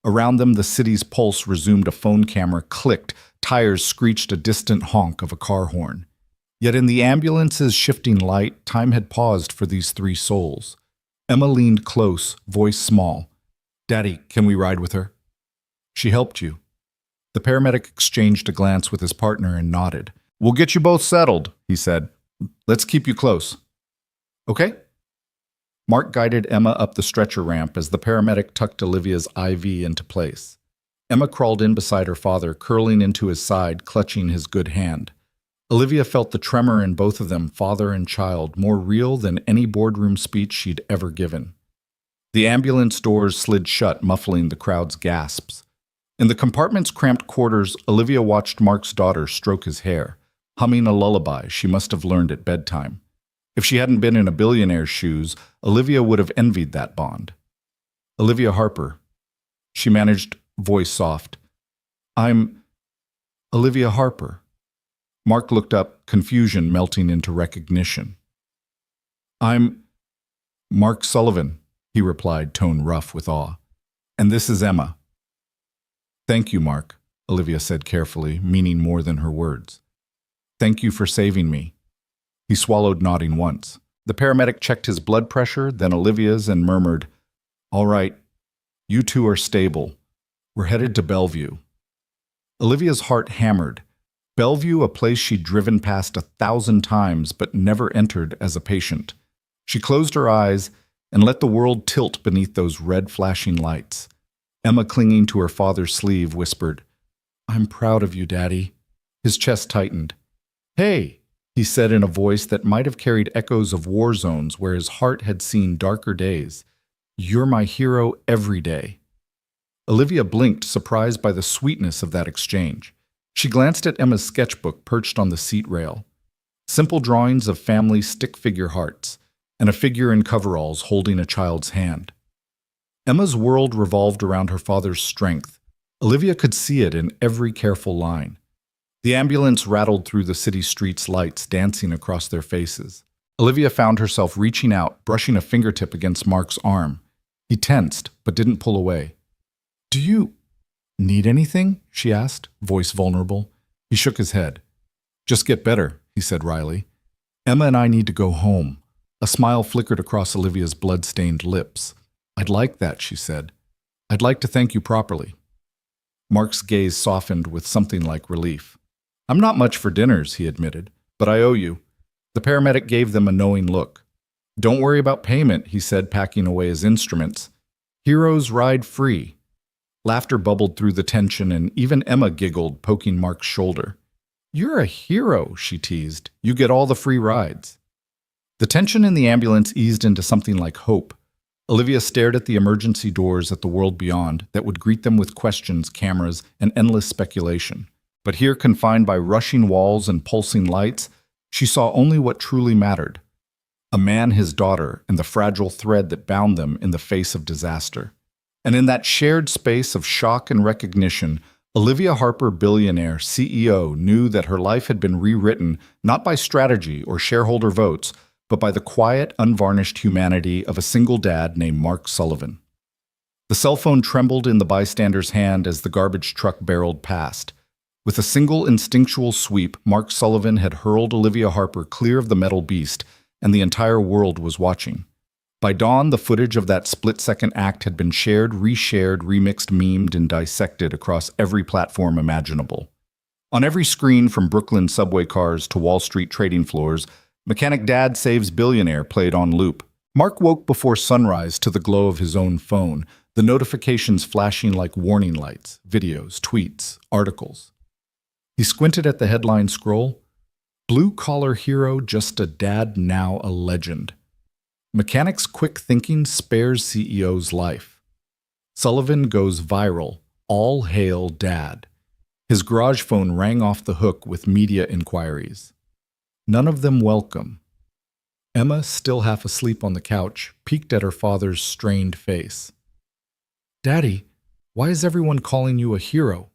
Around them, the city's pulse resumed. A phone camera clicked, tires screeched a distant honk of a car horn. Yet in the ambulance's shifting light, time had paused for these three souls. Emma leaned close, voice small. "Daddy, can we ride with her?" "She helped you." The paramedic exchanged a glance with his partner and nodded. "We'll get you both settled," he said. "Let's keep you close." "Okay?" Mark guided Emma up the stretcher ramp as the paramedic tucked Olivia's IV into place. Emma crawled in beside her father, curling into his side, clutching his good hand. Olivia felt the tremor in both of them, father and child, more real than any boardroom speech she'd ever given. The ambulance doors slid shut, muffling the crowd's gasps. In the compartment's cramped quarters, Olivia watched Mark's daughter stroke his hair, humming a lullaby she must have learned at bedtime. If she hadn't been in a billionaire's shoes, Olivia would have envied that bond. "Olivia Harper," she managed, voice soft. "I'm Olivia Harper." Mark looked up, confusion melting into recognition. "I'm Mark Sullivan," he replied, tone rough with awe. "And this is Emma." "Thank you, Mark," Olivia said carefully, meaning more than her words. "Thank you for saving me." He swallowed, nodding once. The paramedic checked his blood pressure, then Olivia's, and murmured, "All right, you two are stable. We're headed to Bellevue." Olivia's heart hammered. Bellevue, a place she'd driven past 1,000 times but never entered as a patient. She closed her eyes and let the world tilt beneath those red flashing lights. Emma, clinging to her father's sleeve, whispered, I'm proud of you, Daddy. His chest tightened. Hey, he said in a voice that might have carried echoes of war zones where his heart had seen darker days. You're my hero every day. Olivia blinked, surprised by the sweetness of that exchange. She glanced at Emma's sketchbook perched on the seat rail. Simple drawings of family stick-figure hearts, and a figure in coveralls holding a child's hand. Emma's world revolved around her father's strength. Olivia could see it in every careful line. The ambulance rattled through the city streets' lights, dancing across their faces. Olivia found herself reaching out, brushing a fingertip against Mark's arm. He tensed, but didn't pull away. Do you need anything? She asked, voice vulnerable. He shook his head. Just get better, he said wryly. Emma and I need to go home. A smile flickered across Olivia's blood-stained lips. I'd like that, she said. I'd like to thank you properly. Mark's gaze softened with something like relief. I'm not much for dinners, he admitted, but I owe you. The paramedic gave them a knowing look. Don't worry about payment, he said, packing away his instruments. Heroes ride free. Laughter bubbled through the tension, and even Emma giggled, poking Mark's shoulder. You're a hero, she teased. You get all the free rides. The tension in the ambulance eased into something like hope. Olivia stared at the emergency doors at the world beyond that would greet them with questions, cameras, and endless speculation. But here, confined by rushing walls and pulsing lights, she saw only what truly mattered. A man, his daughter, and the fragile thread that bound them in the face of disaster. And in that shared space of shock and recognition, Olivia Harper, Billionaire, CEO, knew that her life had been rewritten not by strategy or shareholder votes, but by the quiet, unvarnished humanity of a single dad named Mark Sullivan. The cell phone trembled in the bystander's hand as the garbage truck barreled past. With a single instinctual sweep, Mark Sullivan had hurled Olivia Harper clear of the metal beast, and the entire world was watching. By dawn, the footage of that split-second act had been shared, reshared, remixed, memed, and dissected across every platform imaginable. On every screen, from Brooklyn subway cars to Wall Street trading floors, Mechanic Dad Saves Billionaire played on loop. Mark woke before sunrise to the glow of his own phone, the notifications flashing like warning lights, videos, tweets, articles. He squinted at the headline scroll. Blue-collar hero, just a dad, now a legend. Mechanic's quick thinking spares CEO's life. Sullivan goes viral. All hail Dad. His garage phone rang off the hook with media inquiries. None of them welcome. Emma, still half asleep on the couch, peeked at her father's strained face. Daddy, why is everyone calling you a hero?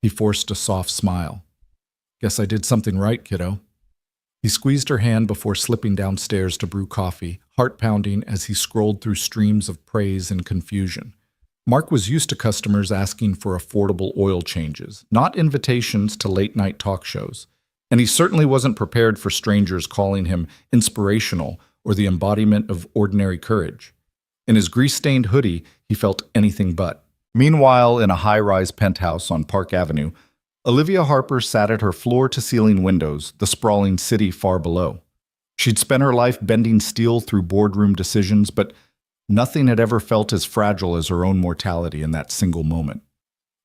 He forced a soft smile. Guess I did something right, kiddo. He squeezed her hand before slipping downstairs to brew coffee, heart pounding as he scrolled through streams of praise and confusion. Mark was used to customers asking for affordable oil changes, not invitations to late-night talk shows. And he certainly wasn't prepared for strangers calling him inspirational or the embodiment of ordinary courage. In his grease-stained hoodie, he felt anything but. Meanwhile, in a high-rise penthouse on Park Avenue, Olivia Harper sat at her floor-to-ceiling windows, the sprawling city far below. She'd spent her life bending steel through boardroom decisions, but nothing had ever felt as fragile as her own mortality in that single moment.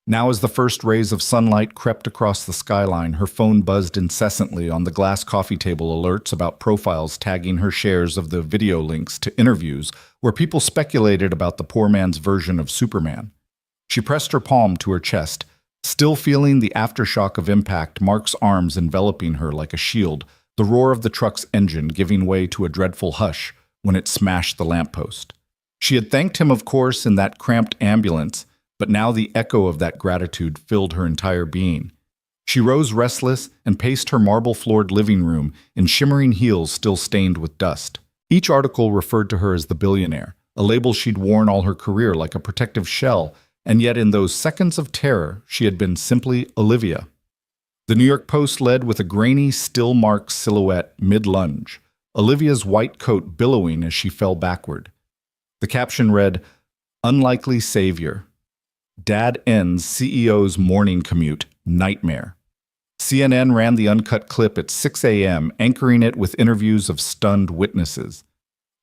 Now, as the first rays of sunlight crept across the skyline, her phone buzzed incessantly on the glass coffee table alerts about profiles tagging her shares of the video links to interviews where people speculated about the poor man's version of Superman. She pressed her palm to her chest, still feeling the aftershock of impact, Mark's arms enveloping her like a shield, the roar of the truck's engine giving way to a dreadful hush when it smashed the lamppost. She had thanked him, of course, in that cramped ambulance, but now the echo of that gratitude filled her entire being. She rose restless and paced her marble-floored living room in shimmering heels still stained with dust. Each article referred to her as the Billionaire, a label she'd worn all her career like a protective shell, and yet in those seconds of terror, she had been simply Olivia. The New York Post led with a grainy, still Mark silhouette mid-lunge, Olivia's white coat billowing as she fell backward. The caption read, "Unlikely Savior. Dad ends CEO's morning commute, nightmare." CNN ran the uncut clip at 6 a.m., anchoring it with interviews of stunned witnesses.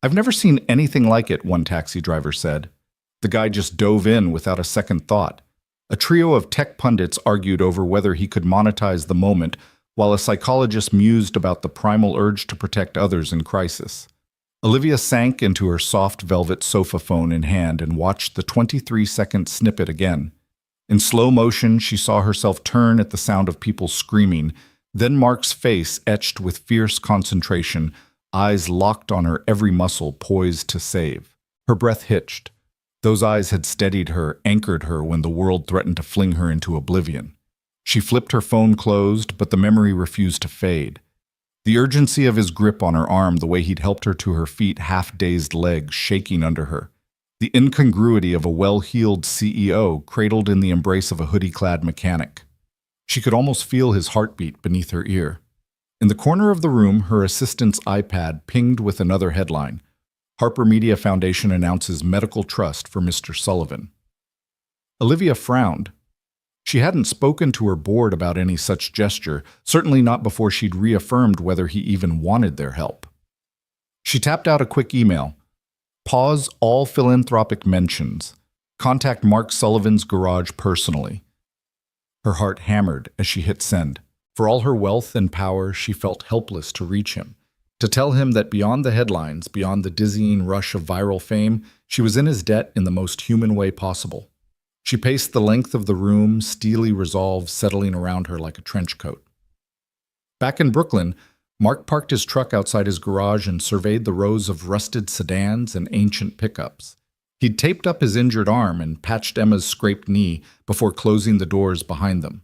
"I've never seen anything like it," one taxi driver said. The guy just dove in without a second thought. A trio of tech pundits argued over whether he could monetize the moment, while a psychologist mused about the primal urge to protect others in crisis. Olivia sank into her soft velvet sofa phone in hand and watched the 23-second snippet again. In slow motion, she saw herself turn at the sound of people screaming, then Mark's face etched with fierce concentration, eyes locked on her every muscle poised to save. Her breath hitched. Those eyes had steadied her, anchored her when the world threatened to fling her into oblivion. She flipped her phone closed, but the memory refused to fade. The urgency of his grip on her arm, the way he'd helped her to her feet, half-dazed legs shaking under her. The incongruity of a well-heeled CEO cradled in the embrace of a hoodie-clad mechanic. She could almost feel his heartbeat beneath her ear. In the corner of the room, her assistant's iPad pinged with another headline. Harper Media Foundation announces medical trust for Mr. Sullivan. Olivia frowned. She hadn't spoken to her board about any such gesture, certainly not before she'd reaffirmed whether he even wanted their help. She tapped out a quick email. Pause all philanthropic mentions. Contact Mark Sullivan's garage personally. Her heart hammered as she hit send. For all her wealth and power, she felt helpless to reach him. To tell him that beyond the headlines, beyond the dizzying rush of viral fame, she was in his debt in the most human way possible. She paced the length of the room, steely resolve settling around her like a trench coat. Back in Brooklyn, Mark parked his truck outside his garage and surveyed the rows of rusted sedans and ancient pickups. He'd taped up his injured arm and patched Emma's scraped knee before closing the doors behind them.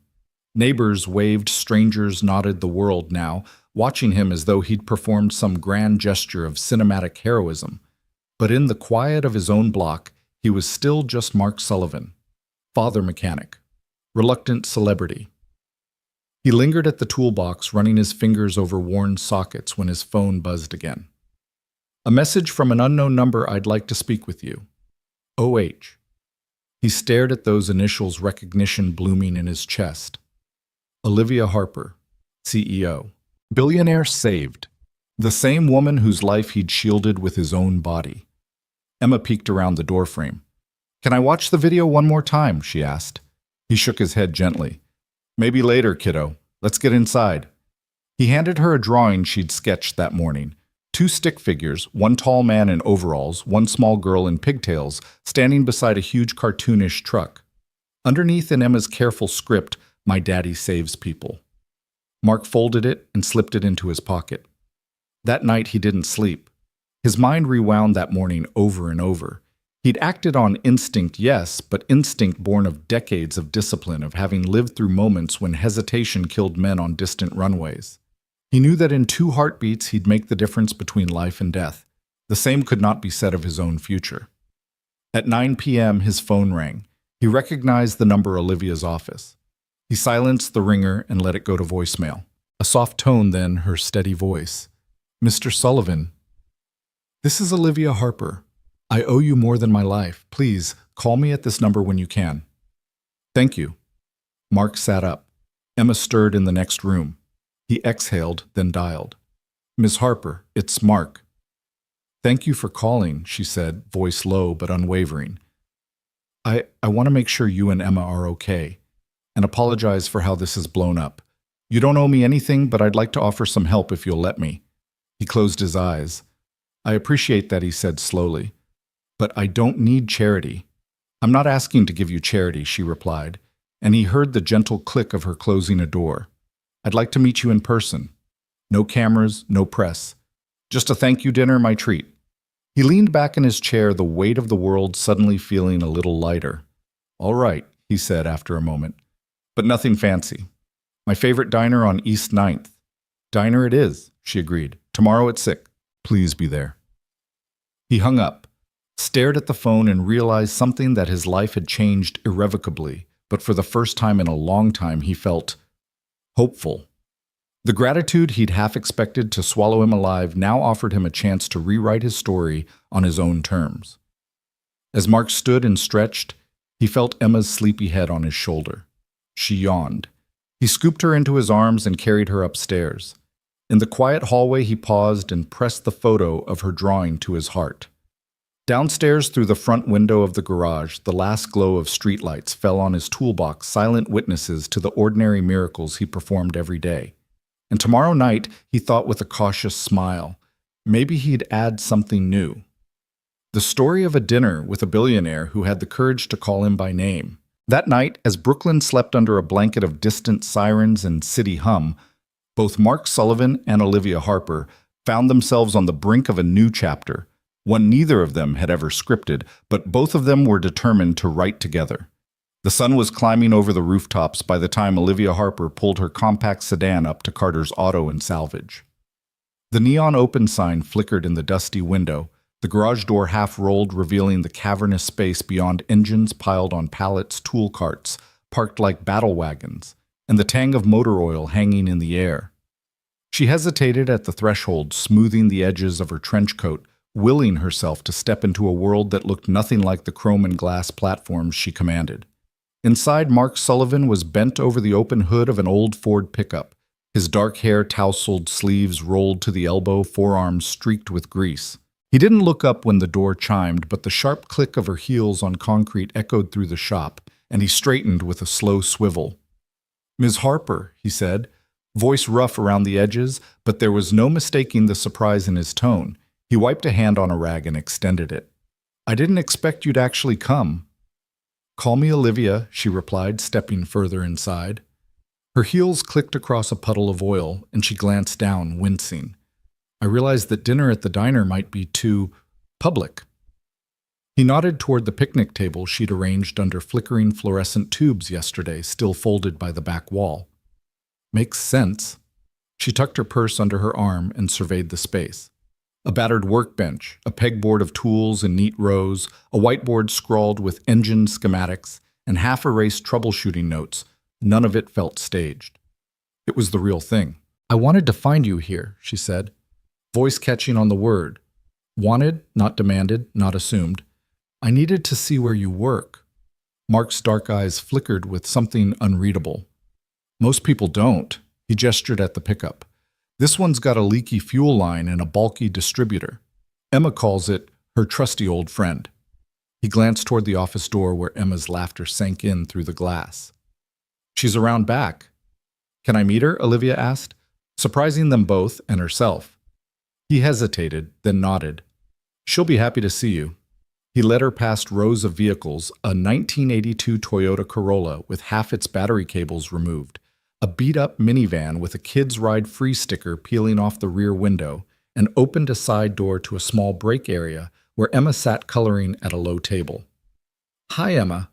Neighbors waved, strangers nodded the world now, watching him as though he'd performed some grand gesture of cinematic heroism. But in the quiet of his own block, he was still just Mark Sullivan. Father mechanic. Reluctant celebrity. He lingered at the toolbox, running his fingers over worn sockets when his phone buzzed again. A message from an unknown number. I'd like to speak with you. OH. He stared at those initials, recognition blooming in his chest. Olivia Harper, CEO. Billionaire saved. The same woman whose life he'd shielded with his own body. Emma peeked around the doorframe. Can I watch the video one more time? She asked. He shook his head gently. Maybe later, kiddo. Let's get inside. He handed her a drawing she'd sketched that morning. 2 stick figures, one tall man in overalls, one small girl in pigtails, standing beside a huge cartoonish truck. Underneath in Emma's careful script, My daddy saves people. Mark folded it and slipped it into his pocket. That night he didn't sleep. His mind rewound that morning over and over. He'd acted on instinct, yes, but instinct born of decades of discipline, of having lived through moments when hesitation killed men on distant runways. He knew that in 2 heartbeats he'd make the difference between life and death. The same could not be said of his own future. At 9 p.m. his phone rang. He recognized the number, Olivia's office. He silenced the ringer and let it go to voicemail. A soft tone, then her steady voice. Mr. Sullivan. This is Olivia Harper. I owe you more than my life. Please, call me at this number when you can. Thank you. Mark sat up. Emma stirred in the next room. He exhaled, then dialed. Miss Harper, it's Mark. Thank you for calling, she said, voice low but unwavering. I want to make sure you and Emma are okay, and apologize for how this has blown up. You don't owe me anything, but I'd like to offer some help if you'll let me. He closed his eyes. I appreciate that, he said slowly. But I don't need charity. I'm not asking to give you charity, she replied, and he heard the gentle click of her closing a door. I'd like to meet you in person. No cameras, no press. Just a thank you dinner, my treat. He leaned back in his chair, the weight of the world suddenly feeling a little lighter. All right, he said after a moment, but nothing fancy. My favorite diner on East 9th. Diner it is, she agreed. Tomorrow at 6. Please be there. He hung up, stared at the phone, and realized something, that his life had changed irrevocably, but for the first time in a long time he felt hopeful. The gratitude he'd half expected to swallow him alive now offered him a chance to rewrite his story on his own terms. As Mark stood and stretched, he felt Emma's sleepy head on his shoulder. She yawned. He scooped her into his arms and carried her upstairs. In the quiet hallway he paused and pressed the photo of her drawing to his heart. Downstairs through the front window of the garage, the last glow of streetlights fell on his toolbox, silent witnesses to the ordinary miracles he performed every day. And tomorrow night, he thought with a cautious smile, maybe he'd add something new. The story of a dinner with a billionaire who had the courage to call him by name. That night, as Brooklyn slept under a blanket of distant sirens and city hum, both Mark Sullivan and Olivia Harper found themselves on the brink of a new chapter, one neither of them had ever scripted, but both of them were determined to write together. The sun was climbing over the rooftops by the time Olivia Harper pulled her compact sedan up to Carter's Auto and Salvage. The neon open sign flickered in the dusty window, the garage door half rolled, revealing the cavernous space beyond engines piled on pallets, tool carts, parked like battle wagons, and the tang of motor oil hanging in the air. She hesitated at the threshold, smoothing the edges of her trench coat, willing herself to step into a world that looked nothing like the chrome and glass platforms she commanded. Inside, Mark Sullivan was bent over the open hood of an old Ford pickup, his dark hair tousled, sleeves rolled to the elbow, forearms streaked with grease. He didn't look up when the door chimed, but the sharp click of her heels on concrete echoed through the shop, and he straightened with a slow swivel. "Ms. Harper," he said, voice rough around the edges, but there was no mistaking the surprise in his tone. He wiped a hand on a rag and extended it. "I didn't expect you'd actually come." "Call me Olivia," she replied, stepping further inside. Her heels clicked across a puddle of oil, and she glanced down, wincing. "I realized that dinner at the diner might be too public." He nodded toward the picnic table she'd arranged under flickering fluorescent tubes yesterday, still folded by the back wall. "Makes sense." She tucked her purse under her arm and surveyed the space. A battered workbench, a pegboard of tools in neat rows, a whiteboard scrawled with engine schematics, and half-erased troubleshooting notes. None of it felt staged. It was the real thing. "I wanted to find you here," she said, voice catching on the word. Wanted, not demanded, not assumed. "I needed to see where you work." Mark's dark eyes flickered with something unreadable. "Most people don't." He gestured at the pickup. "This one's got a leaky fuel line and a bulky distributor. Emma calls it her trusty old friend." He glanced toward the office door where Emma's laughter sank in through the glass. "She's around back." "Can I meet her?" Olivia asked, surprising them both and herself. He hesitated, then nodded. "She'll be happy to see you." He led her past rows of vehicles, a 1982 Toyota Corolla with half its battery cables removed, a beat-up minivan with a Kids Ride Free sticker peeling off the rear window, and opened a side door to a small break area where Emma sat coloring at a low table. "Hi, Emma."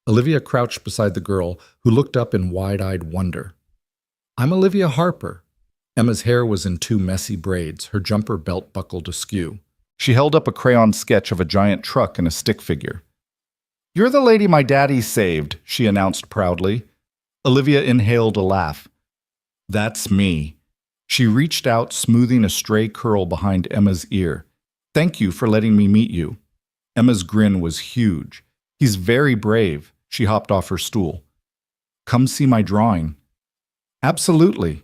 Olivia crouched beside the girl, who looked up in wide-eyed wonder. "I'm Olivia Harper." Emma's hair was in two messy braids, her jumper belt buckled askew. She held up a crayon sketch of a giant truck and a stick figure. "You're the lady my daddy saved," she announced proudly. Olivia inhaled a laugh. "That's me." She reached out, smoothing a stray curl behind Emma's ear. "Thank you for letting me meet you." Emma's grin was huge. "He's very brave." She hopped off her stool. "Come see my drawing." "Absolutely."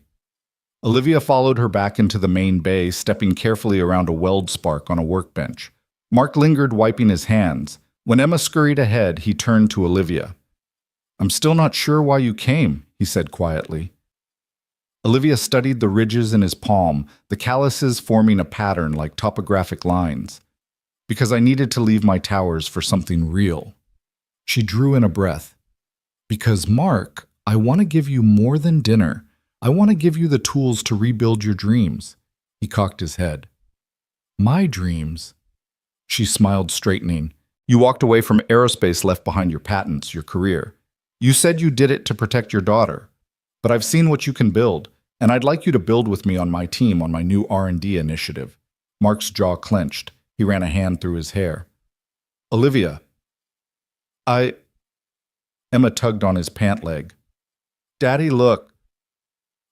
Olivia followed her back into the main bay, stepping carefully around a weld spark on a workbench. Mark lingered, wiping his hands. When Emma scurried ahead, he turned to Olivia. "I'm still not sure why you came," he said quietly. Olivia studied the ridges in his palm, the calluses forming a pattern like topographic lines. "Because I needed to leave my towers for something real." She drew in a breath. "Because, Mark, I want to give you more than dinner. I want to give you the tools to rebuild your dreams." He cocked his head. "My dreams?" She smiled, straightening. "You walked away from aerospace, left behind your patents, your career. You said you did it to protect your daughter. But I've seen what you can build, and I'd like you to build with me on my team on my new R&D initiative." Mark's jaw clenched. He ran a hand through his hair. "Olivia." Emma tugged on his pant leg. "Daddy, look."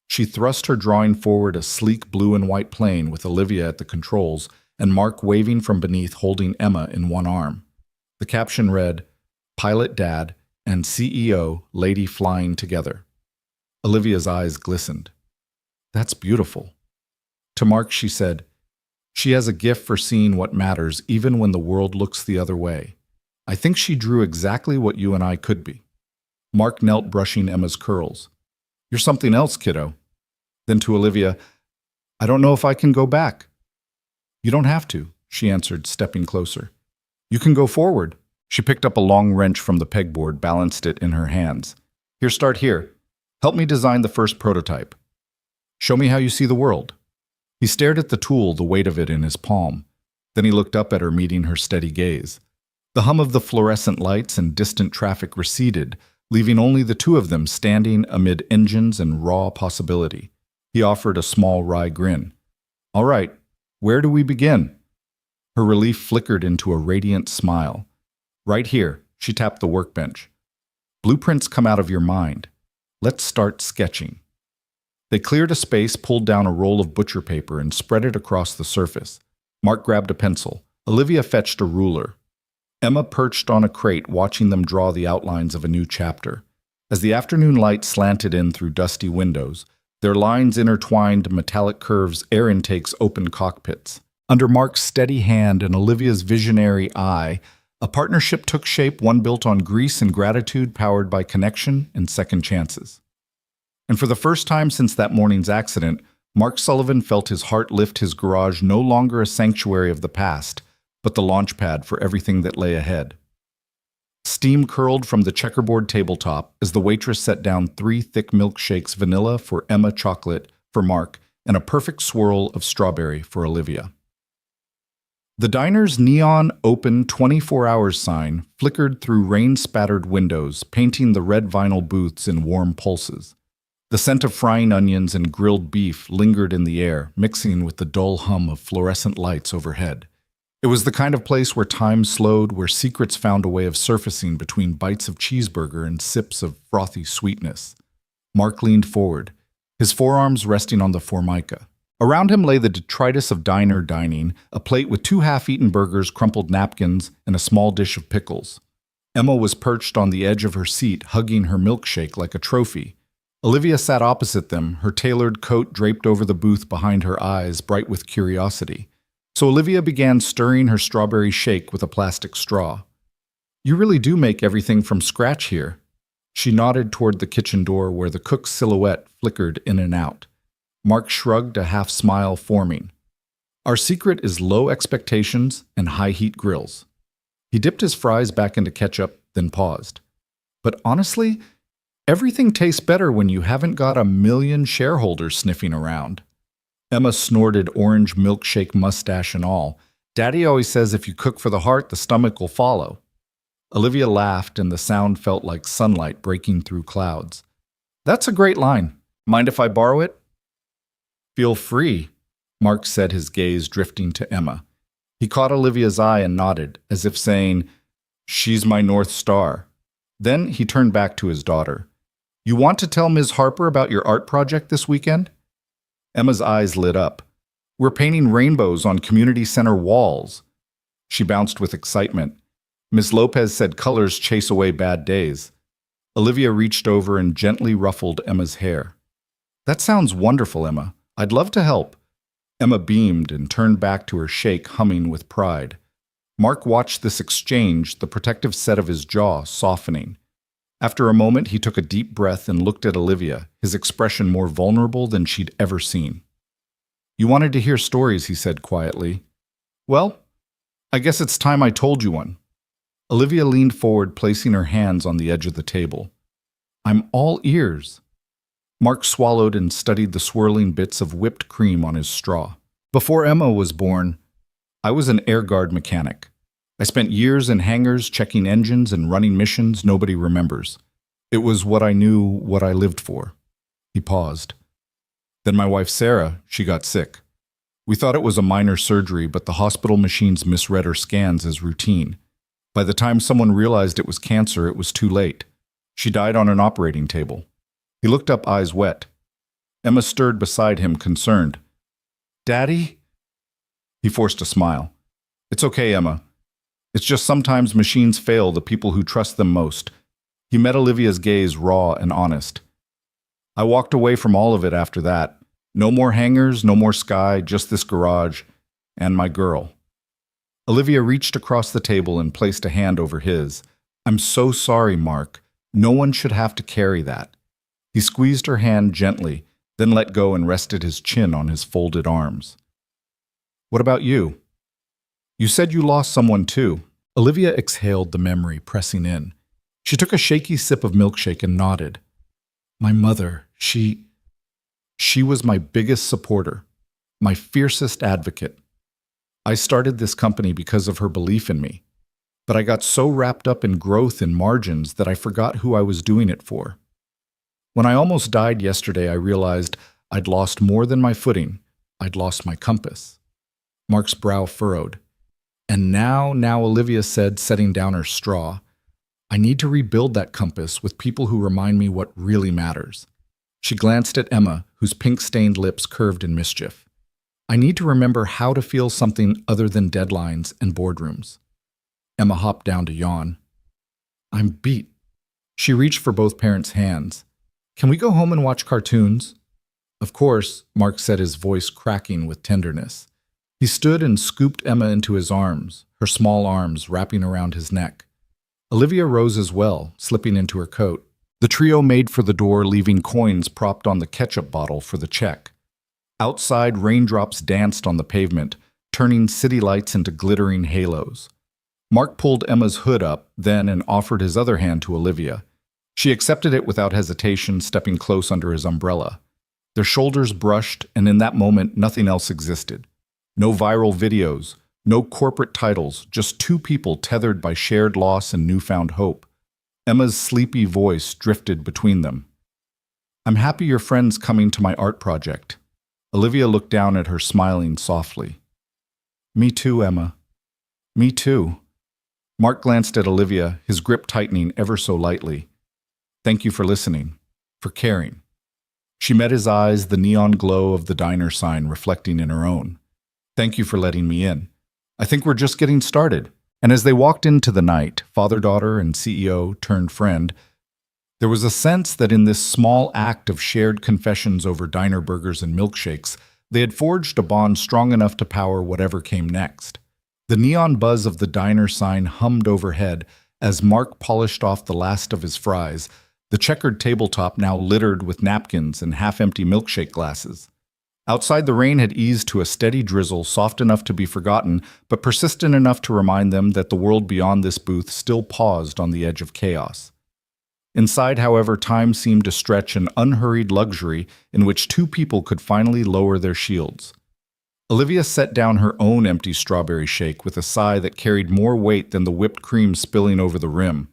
She thrust her drawing forward, a sleek blue and white plane with Olivia at the controls and Mark waving from beneath, holding Emma in one arm. The caption read, "Pilot Dad and CEO Lady flying together." Olivia's eyes glistened. "That's beautiful." To Mark she said, She has a gift for seeing what matters even when the world looks the other way. I think she drew exactly what you and I could be. Mark knelt brushing Emma's curls. You're something else, kiddo. Then to Olivia, I don't know if I can go back. You don't have to, she answered, stepping closer. You can go forward. She picked up a long wrench from the pegboard, balanced it in her hands. Here, start here. Help me design the first prototype. Show me how you see the world. He stared at the tool, the weight of it in his palm. Then he looked up at her, meeting her steady gaze. The hum of the fluorescent lights and distant traffic receded, leaving only the two of them standing amid engines and raw possibility. He offered a small, wry grin. All right, where do we begin? Her relief flickered into a radiant smile. Right here, she tapped the workbench. Blueprints come out of your mind. Let's start sketching. They cleared a space, pulled down a roll of butcher paper, and spread it across the surface. Mark grabbed a pencil. Olivia fetched a ruler. Emma perched on a crate, watching them draw the outlines of a new chapter. As the afternoon light slanted in through dusty windows, their lines intertwined metallic curves, air intakes, open cockpits. Under Mark's steady hand and Olivia's visionary eye, a partnership took shape, one built on grease and gratitude, powered by connection and second chances. And for the first time since that morning's accident, Mark Sullivan felt his heart lift, his garage no longer a sanctuary of the past, but the launch pad for everything that lay ahead. Steam curled from the checkerboard tabletop as the waitress set down 3 thick milkshakes, vanilla for Emma, chocolate for Mark, and a perfect swirl of strawberry for Olivia. The diner's neon open 24 hours sign flickered through rain-spattered windows, painting the red vinyl booths in warm pulses. The scent of frying onions and grilled beef lingered in the air, mixing with the dull hum of fluorescent lights overhead. It was the kind of place where time slowed, where secrets found a way of surfacing between bites of cheeseburger and sips of frothy sweetness. Mark leaned forward, his forearms resting on the formica. Around him lay the detritus of diner dining, a plate with 2 half-eaten burgers, crumpled napkins, and a small dish of pickles. Emma was perched on the edge of her seat, hugging her milkshake like a trophy. Olivia sat opposite them, her tailored coat draped over the booth behind her eyes, bright with curiosity. So Olivia began stirring her strawberry shake with a plastic straw. You really do make everything from scratch here. She nodded toward the kitchen door where the cook's silhouette flickered in and out. Mark shrugged, a half-smile forming. Our secret is low expectations and high-heat grills. He dipped his fries back into ketchup, then paused. But honestly, everything tastes better when you haven't got a million shareholders sniffing around. Emma snorted, orange milkshake mustache and all. Daddy always says if you cook for the heart, the stomach will follow. Olivia laughed, and the sound felt like sunlight breaking through clouds. That's a great line. Mind if I borrow it? Feel free, Mark said, his gaze drifting to Emma. He caught Olivia's eye and nodded, as if saying, She's my North Star. Then he turned back to his daughter. You want to tell Ms. Harper about your art project this weekend? Emma's eyes lit up. We're painting rainbows on community center walls. She bounced with excitement. Ms. Lopez said colors chase away bad days. Olivia reached over and gently ruffled Emma's hair. That sounds wonderful, Emma. I'd love to help. Emma beamed and turned back to her shake, humming with pride. Mark watched this exchange, the protective set of his jaw softening. After a moment, he took a deep breath and looked at Olivia, his expression more vulnerable than she'd ever seen. You wanted to hear stories, he said quietly. Well, I guess it's time I told you one. Olivia leaned forward, placing her hands on the edge of the table. I'm all ears. Mark swallowed and studied the swirling bits of whipped cream on his straw. Before Emma was born, I was an air guard mechanic. I spent years in hangars checking engines and running missions nobody remembers. It was what I knew, what I lived for. He paused. Then my wife Sarah, she got sick. We thought it was a minor surgery, but the hospital machines misread her scans as routine. By the time someone realized it was cancer, it was too late. She died on an operating table. He looked up, eyes wet. Emma stirred beside him, concerned. Daddy? He forced a smile. It's okay, Emma. It's just sometimes machines fail the people who trust them most. He met Olivia's gaze, raw and honest. I walked away from all of it after that. No more hangars, no more sky, just this garage. and my girl. Olivia reached across the table and placed a hand over his. I'm so sorry, Mark. No one should have to carry that. He squeezed her hand gently, then let go and rested his chin on his folded arms. What about you? You said you lost someone too. Olivia exhaled the memory, pressing in. She took a shaky sip of milkshake and nodded. My mother, she was my biggest supporter, my fiercest advocate. I started this company because of her belief in me, but I got so wrapped up in growth and margins that I forgot who I was doing it for. When I almost died yesterday, I realized I'd lost more than my footing. I'd lost my compass. Mark's brow furrowed. And now, Olivia said, setting down her straw, I need to rebuild that compass with people who remind me what really matters. She glanced at Emma, whose pink-stained lips curved in mischief. I need to remember how to feel something other than deadlines and boardrooms. Emma hopped down to yawn. I'm beat. She reached for both parents' hands. Can we go home and watch cartoons? Of course, Mark said, his voice cracking with tenderness. He stood and scooped Emma into his arms, her small arms wrapping around his neck. Olivia rose as well, slipping into her coat. The trio made for the door, leaving coins propped on the ketchup bottle for the check. Outside, raindrops danced on the pavement, turning city lights into glittering halos. Mark pulled Emma's hood up, then, and offered his other hand to Olivia. She accepted it without hesitation, stepping close under his umbrella. Their shoulders brushed, and in that moment, nothing else existed. No viral videos, no corporate titles, just two people tethered by shared loss and newfound hope. Emma's sleepy voice drifted between them. I'm happy your friend's coming to my art project. Olivia looked down at her, smiling softly. Me too, Emma. Me too. Mark glanced at Olivia, his grip tightening ever so lightly. Thank you for listening, for caring. She met his eyes, the neon glow of the diner sign reflecting in her own. Thank you for letting me in. I think we're just getting started. And as they walked into the night, father-daughter and CEO turned friend, there was a sense that in this small act of shared confessions over diner burgers and milkshakes, they had forged a bond strong enough to power whatever came next. The neon buzz of the diner sign hummed overhead as Mark polished off the last of his fries, the checkered tabletop now littered with napkins and half-empty milkshake glasses. Outside, the rain had eased to a steady drizzle, soft enough to be forgotten, but persistent enough to remind them that the world beyond this booth still paused on the edge of chaos. Inside, however, time seemed to stretch an unhurried luxury in which two people could finally lower their shields. Olivia set down her own empty strawberry shake with a sigh that carried more weight than the whipped cream spilling over the rim.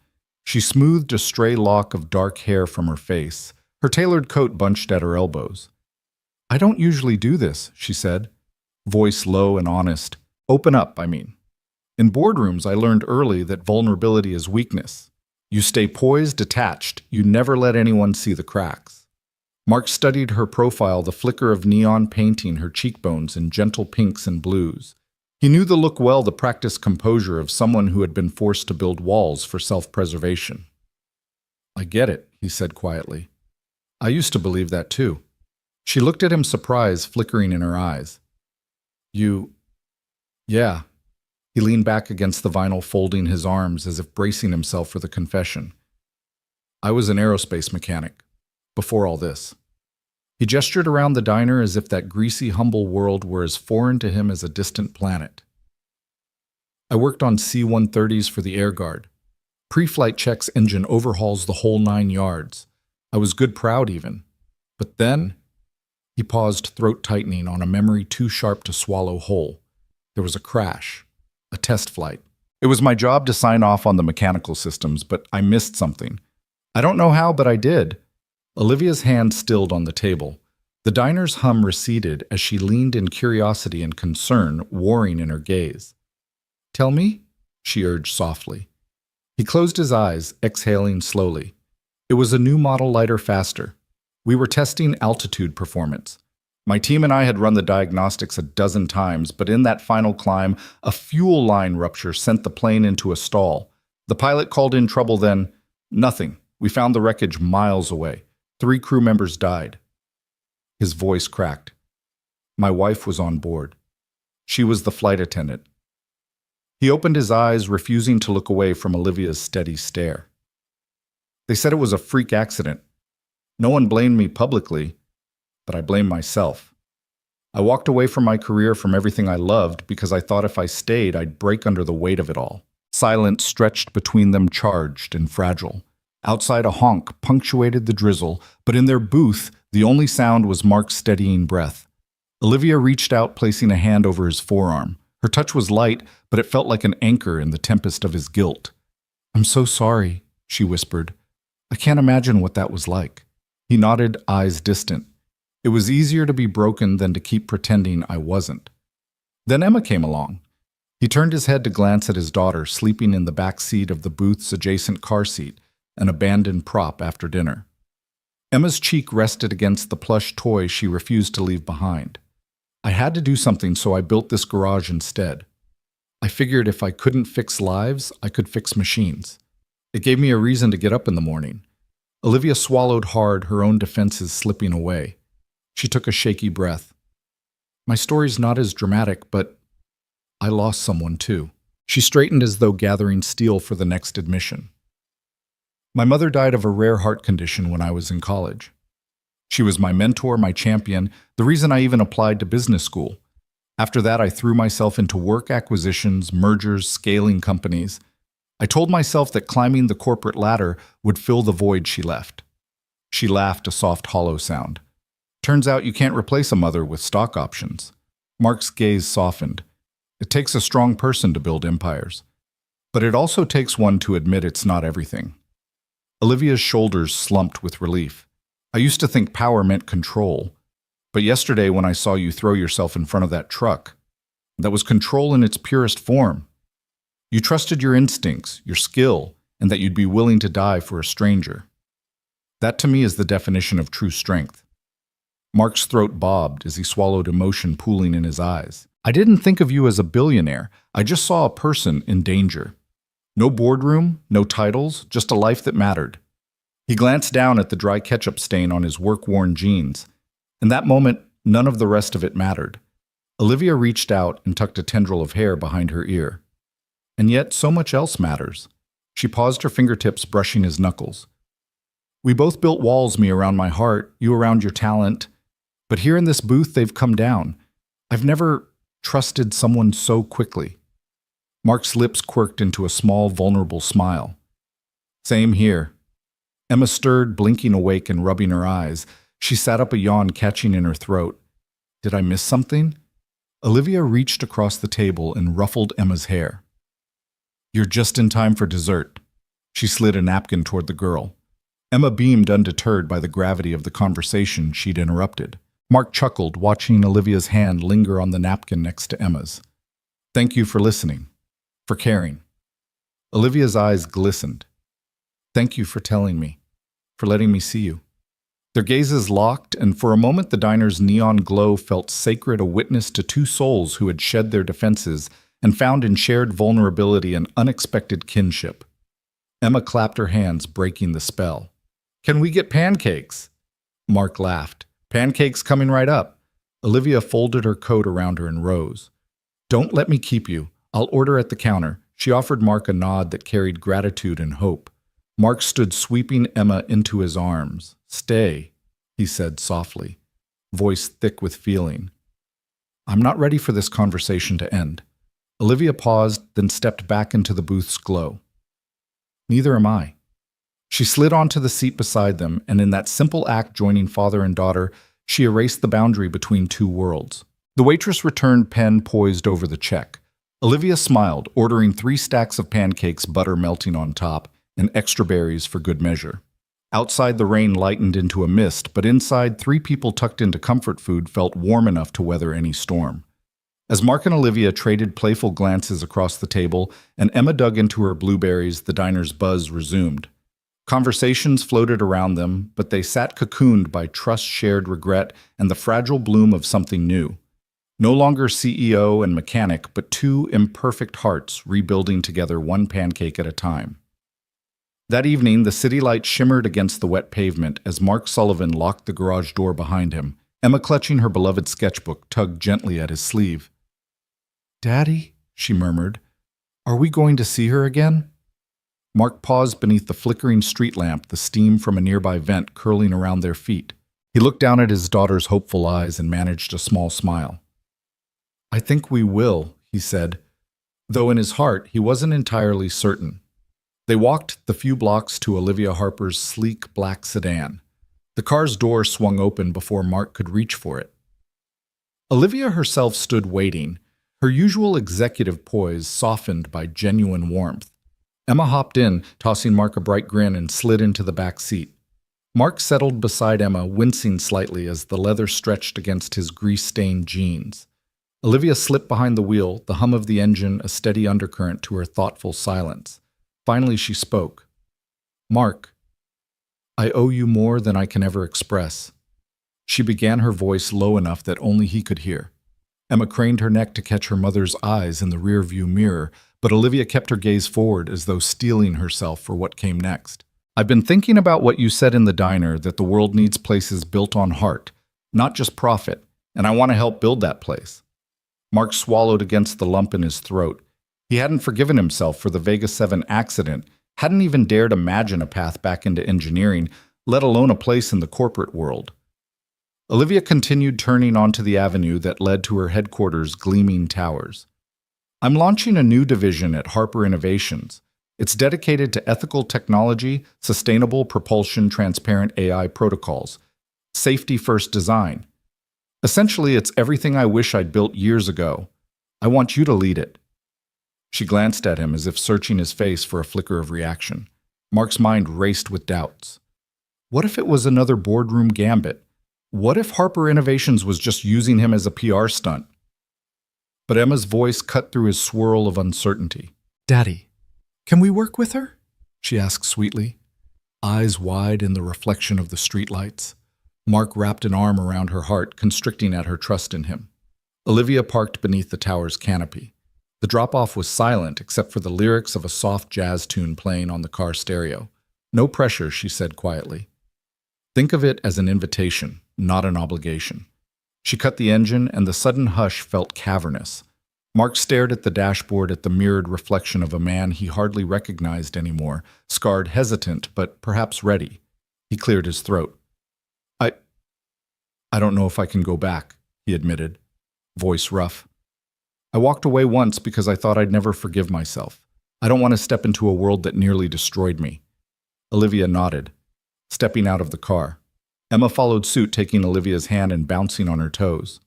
She smoothed a stray lock of dark hair from her face, her tailored coat bunched at her elbows. I don't usually do this, she said, voice low and honest. Open up, I mean. In boardrooms, I learned early that vulnerability is weakness. You stay poised, detached. You never let anyone see the cracks. Mark studied her profile, the flicker of neon painting her cheekbones in gentle pinks and blues. He knew the look well, the practiced composure of someone who had been forced to build walls for self-preservation. I get it, he said quietly. I used to believe that too. She looked at him, surprise flickering in her eyes. Yeah. He leaned back against the vinyl, folding his arms as if bracing himself for the confession. I was an aerospace mechanic, before all this. He gestured around the diner as if that greasy, humble world were as foreign to him as a distant planet. I worked on C-130s for the Air Guard. Pre-flight checks, engine overhauls, the whole 9 yards. I was good proud even. But then... He paused, throat tightening on a memory too sharp to swallow whole. There was a crash. A test flight. It was my job to sign off on the mechanical systems, but I missed something. I don't know how, but I did. Olivia's hand stilled on the table. The diner's hum receded as she leaned in, curiosity and concern warring in her gaze. Tell me, she urged softly. He closed his eyes, exhaling slowly. It was a new model, lighter, faster. We were testing altitude performance. My team and I had run the diagnostics a dozen times, but in that final climb, a fuel line rupture sent the plane into a stall. The pilot called in trouble then. Nothing. We found the wreckage miles away. 3 crew members died. His voice cracked. My wife was on board. She was the flight attendant. He opened his eyes, refusing to look away from Olivia's steady stare. They said it was a freak accident. No one blamed me publicly, but I blamed myself. I walked away from my career, from everything I loved, because I thought if I stayed, I'd break under the weight of it all. Silence stretched between them, charged and fragile. Outside, a honk punctuated the drizzle, but in their booth, the only sound was Mark's steadying breath. Olivia reached out, placing a hand over his forearm. Her touch was light, but it felt like an anchor in the tempest of his guilt. "I'm so sorry," she whispered. "I can't imagine what that was like." He nodded, eyes distant. It was easier to be broken than to keep pretending I wasn't. Then Emma came along. He turned his head to glance at his daughter, sleeping in the back seat of the booth's adjacent car seat, an abandoned prop after dinner. Emma's cheek rested against the plush toy she refused to leave behind. "I had to do something, so I built this garage instead. I figured if I couldn't fix lives, I could fix machines. It gave me a reason to get up in the morning." Olivia swallowed hard, her own defenses slipping away. She took a shaky breath. "My story's not as dramatic, but I lost someone too." She straightened as though gathering steel for the next admission. "My mother died of a rare heart condition when I was in college. She was my mentor, my champion, the reason I even applied to business school. After that, I threw myself into work acquisitions, mergers, scaling companies. I told myself that climbing the corporate ladder would fill the void she left." She laughed, a soft, hollow sound. "Turns out you can't replace a mother with stock options." Mark's gaze softened. "It takes a strong person to build empires. But it also takes one to admit it's not everything." Olivia's shoulders slumped with relief. "I used to think power meant control. But yesterday when I saw you throw yourself in front of that truck, that was control in its purest form. You trusted your instincts, your skill, and that you'd be willing to die for a stranger. That to me is the definition of true strength." Mark's throat bobbed as he swallowed, emotion pooling in his eyes. "I didn't think of you as a billionaire. I just saw a person in danger. No boardroom, no titles, just a life that mattered." He glanced down at the dry ketchup stain on his work-worn jeans. In that moment, none of the rest of it mattered. Olivia reached out and tucked a tendril of hair behind her ear. "And yet, so much else matters." She paused, her fingertips brushing his knuckles. "We both built walls, me around my heart, you around your talent. But here in this booth, they've come down. I've never trusted someone so quickly." Mark's lips quirked into a small, vulnerable smile. "Same here." Emma stirred, blinking awake and rubbing her eyes. She sat up, a yawn catching in her throat. "Did I miss something?" Olivia reached across the table and ruffled Emma's hair. "You're just in time for dessert." She slid a napkin toward the girl. Emma beamed, undeterred by the gravity of the conversation she'd interrupted. Mark chuckled, watching Olivia's hand linger on the napkin next to Emma's. "Thank you for listening, for caring." Olivia's eyes glistened. "Thank you for telling me, for letting me see you." Their gazes locked, and for a moment the diner's neon glow felt sacred, a witness to two souls who had shed their defenses and found in shared vulnerability an unexpected kinship. Emma clapped her hands, breaking the spell. "Can we get pancakes?" Mark laughed. "Pancakes coming right up." Olivia folded her coat around her and rose. "Don't let me keep you. I'll order at the counter." She offered Mark a nod that carried gratitude and hope. Mark stood, sweeping Emma into his arms. "Stay," he said softly, voice thick with feeling. "I'm not ready for this conversation to end." Olivia paused, then stepped back into the booth's glow. "Neither am I." She slid onto the seat beside them, and in that simple act joining father and daughter, she erased the boundary between two worlds. The waitress returned, pen poised over the check. Olivia smiled, ordering 3 stacks of pancakes, butter melting on top, and extra berries for good measure. Outside, the rain lightened into a mist, but inside, 3 people tucked into comfort food felt warm enough to weather any storm. As Mark and Olivia traded playful glances across the table and Emma dug into her blueberries, the diner's buzz resumed. Conversations floated around them, but they sat cocooned by trust, shared regret, and the fragile bloom of something new. No longer CEO and mechanic, but 2 imperfect hearts rebuilding together, one pancake at a time. That evening, the city light shimmered against the wet pavement as Mark Sullivan locked the garage door behind him. Emma, clutching her beloved sketchbook, tugged gently at his sleeve. Daddy, she murmured, are we going to see her again? Mark paused beneath the flickering street lamp, the steam from a nearby vent curling around their feet. He looked down at his daughter's hopeful eyes and managed a small smile. I think we will, he said, though in his heart he wasn't entirely certain. They walked the few blocks to Olivia Harper's sleek black sedan. The car's door swung open before Mark could reach for it. Olivia herself stood waiting, her usual executive poise softened by genuine warmth. Emma hopped in, tossing Mark a bright grin, and slid into the back seat. Mark settled beside Emma, wincing slightly as the leather stretched against his grease-stained jeans. Olivia slipped behind the wheel, the hum of the engine a steady undercurrent to her thoughtful silence. Finally she spoke. Mark, I owe you more than I can ever express. She began, her voice low enough that only he could hear. Emma craned her neck to catch her mother's eyes in the rearview mirror, but Olivia kept her gaze forward as though steeling herself for what came next. I've been thinking about what you said in the diner, that the world needs places built on heart, not just profit, and I want to help build that place. Mark swallowed against the lump in his throat. He hadn't forgiven himself for the Vega 7 accident, hadn't even dared imagine a path back into engineering, let alone a place in the corporate world. Olivia continued, turning onto the avenue that led to her headquarters' gleaming towers. I'm launching a new division at Harper Innovations. It's dedicated to ethical technology, sustainable propulsion, transparent AI protocols, safety-first design. Essentially, it's everything I wish I'd built years ago. I want you to lead it. She glanced at him as if searching his face for a flicker of reaction. Mark's mind raced with doubts. What if it was another boardroom gambit? What if Harper Innovations was just using him as a PR stunt? But Emma's voice cut through his swirl of uncertainty. Daddy, can we work with her? She asked sweetly, eyes wide in the reflection of the streetlights. Mark wrapped an arm around her heart, constricting at her trust in him. Olivia parked beneath the tower's canopy. The drop-off was silent except for the lyrics of a soft jazz tune playing on the car stereo. No pressure, she said quietly. Think of it as an invitation, not an obligation. She cut the engine, and the sudden hush felt cavernous. Mark stared at the dashboard, at the mirrored reflection of a man he hardly recognized anymore, scarred, hesitant, but perhaps ready. He cleared his throat. I don't know if I can go back, he admitted, voice rough. I walked away once because I thought I'd never forgive myself. I don't want to step into a world that nearly destroyed me. Olivia nodded, stepping out of the car. Emma followed suit, taking Olivia's hand and bouncing on her toes.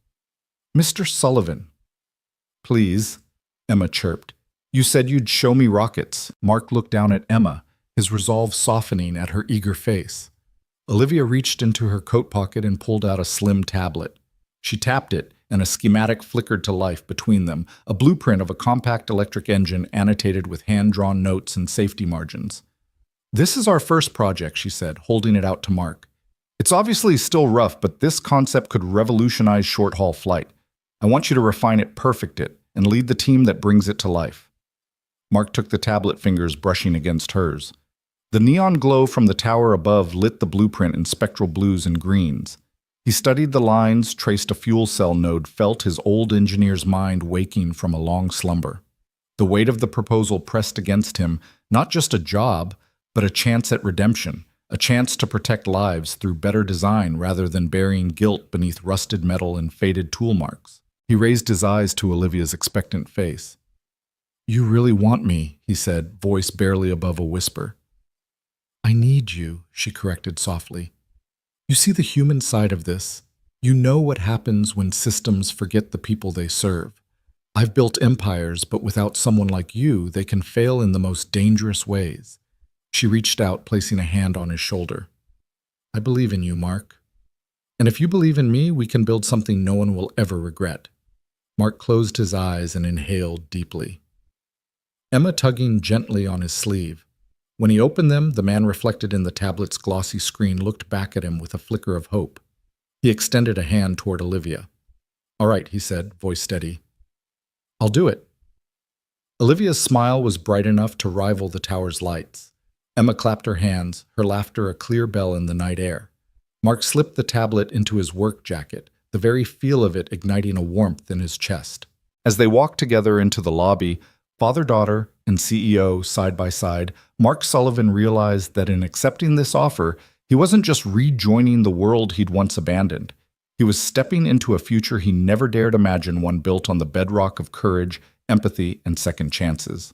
Mr. Sullivan. Please, Emma chirped. You said you'd show me rockets. Mark looked down at Emma, his resolve softening at her eager face. Olivia reached into her coat pocket and pulled out a slim tablet. She tapped it, and a schematic flickered to life between them, a blueprint of a compact electric engine annotated with hand-drawn notes and safety margins. This is our first project, she said, holding it out to Mark. It's obviously still rough, but this concept could revolutionize short-haul flight. I want you to refine it, perfect it, and lead the team that brings it to life. Mark took the tablet, fingers brushing against hers. The neon glow from the tower above lit the blueprint in spectral blues and greens. He studied the lines, traced a fuel cell node, felt his old engineer's mind waking from a long slumber. The weight of the proposal pressed against him, not just a job, but a chance at redemption, a chance to protect lives through better design rather than burying guilt beneath rusted metal and faded tool marks. He raised his eyes to Olivia's expectant face. You really want me, he said, voice barely above a whisper. I need you, she corrected softly. You see the human side of this. You know what happens when systems forget the people they serve. I've built empires, but without someone like you, they can fail in the most dangerous ways. She reached out, placing a hand on his shoulder. I believe in you, Mark. And if you believe in me, we can build something no one will ever regret. Mark closed his eyes and inhaled deeply. Emma tugging gently on his sleeve. When he opened them, the man reflected in the tablet's glossy screen looked back at him with a flicker of hope. He extended a hand toward Olivia. All right, he said, voice steady. I'll do it. Olivia's smile was bright enough to rival the tower's lights. Emma clapped her hands, her laughter a clear bell in the night air. Mark slipped the tablet into his work jacket, the very feel of it igniting a warmth in his chest. As they walked together into the lobby, father-daughter and CEO side by side, Mark Sullivan realized that in accepting this offer, he wasn't just rejoining the world he'd once abandoned. He was stepping into a future he never dared imagine, one built on the bedrock of courage, empathy, and second chances.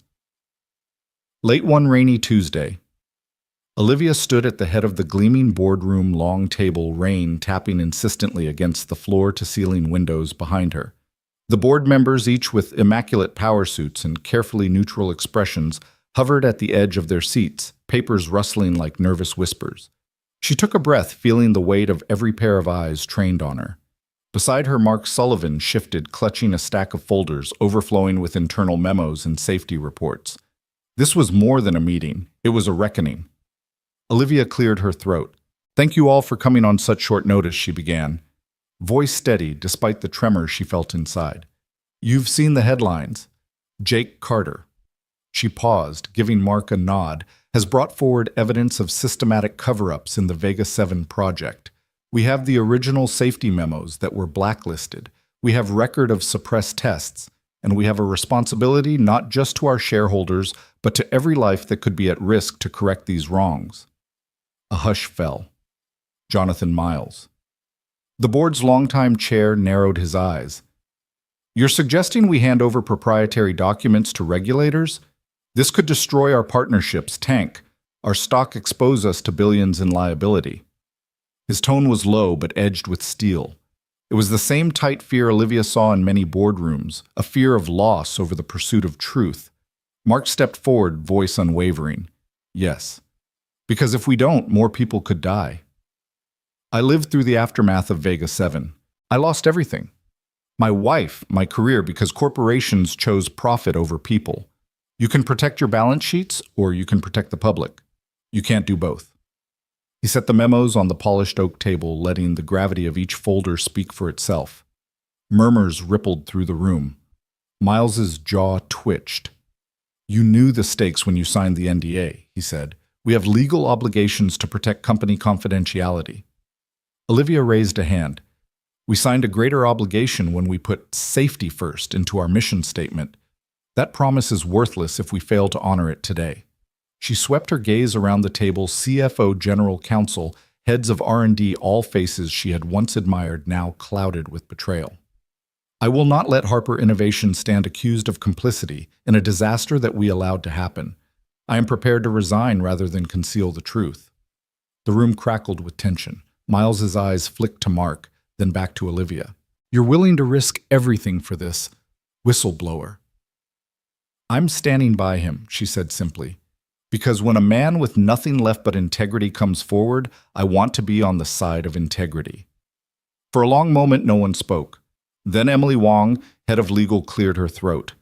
Late one rainy Tuesday, Olivia stood at the head of the gleaming boardroom long table, rain tapping insistently against the floor-to-ceiling windows behind her. The board members, each with immaculate power suits and carefully neutral expressions, hovered at the edge of their seats, papers rustling like nervous whispers. She took a breath, feeling the weight of every pair of eyes trained on her. Beside her, Mark Sullivan shifted, clutching a stack of folders, overflowing with internal memos and safety reports. This was more than a meeting. It was a reckoning. Olivia cleared her throat. "Thank you all for coming on such short notice," she began, voice steady despite the tremor she felt inside. "You've seen the headlines. Jake Carter." She paused, giving Mark a nod, "has brought forward evidence of systematic cover-ups in the Vega 7 project. We have the original safety memos that were blacklisted. We have record of suppressed tests. And we have a responsibility not just to our shareholders, but to every life that could be at risk to correct these wrongs." A hush fell. Jonathan Miles, the board's longtime chair, narrowed his eyes. "You're suggesting we hand over proprietary documents to regulators? This could destroy our partnerships, tank our stock, expose us to billions in liability." His tone was low but edged with steel. It was the same tight fear Olivia saw in many boardrooms, a fear of loss over the pursuit of truth. Mark stepped forward, voice unwavering. "Yes. Because if we don't, more people could die. I lived through the aftermath of Vega 7. I lost everything. My wife, my career, because corporations chose profit over people. You can protect your balance sheets, or you can protect the public. You can't do both." He set the memos on the polished oak table, letting the gravity of each folder speak for itself. Murmurs rippled through the room. Miles's jaw twitched. "You knew the stakes when you signed the NDA," he said. "We have legal obligations to protect company confidentiality." Olivia raised a hand. "We signed a greater obligation when we put safety first into our mission statement. That promise is worthless if we fail to honor it today." She swept her gaze around the table, CFO, General Counsel, heads of R&D, all faces she had once admired, now clouded with betrayal. "I will not let Harper Innovation stand accused of complicity in a disaster that we allowed to happen. I am prepared to resign rather than conceal the truth." The room crackled with tension. Miles's eyes flicked to Mark, then back to Olivia. "You're willing to risk everything for this whistleblower." "I'm standing by him," she said simply. "Because when a man with nothing left but integrity comes forward, I want to be on the side of integrity." For a long moment, no one spoke. Then Emily Wong, head of legal, cleared her throat.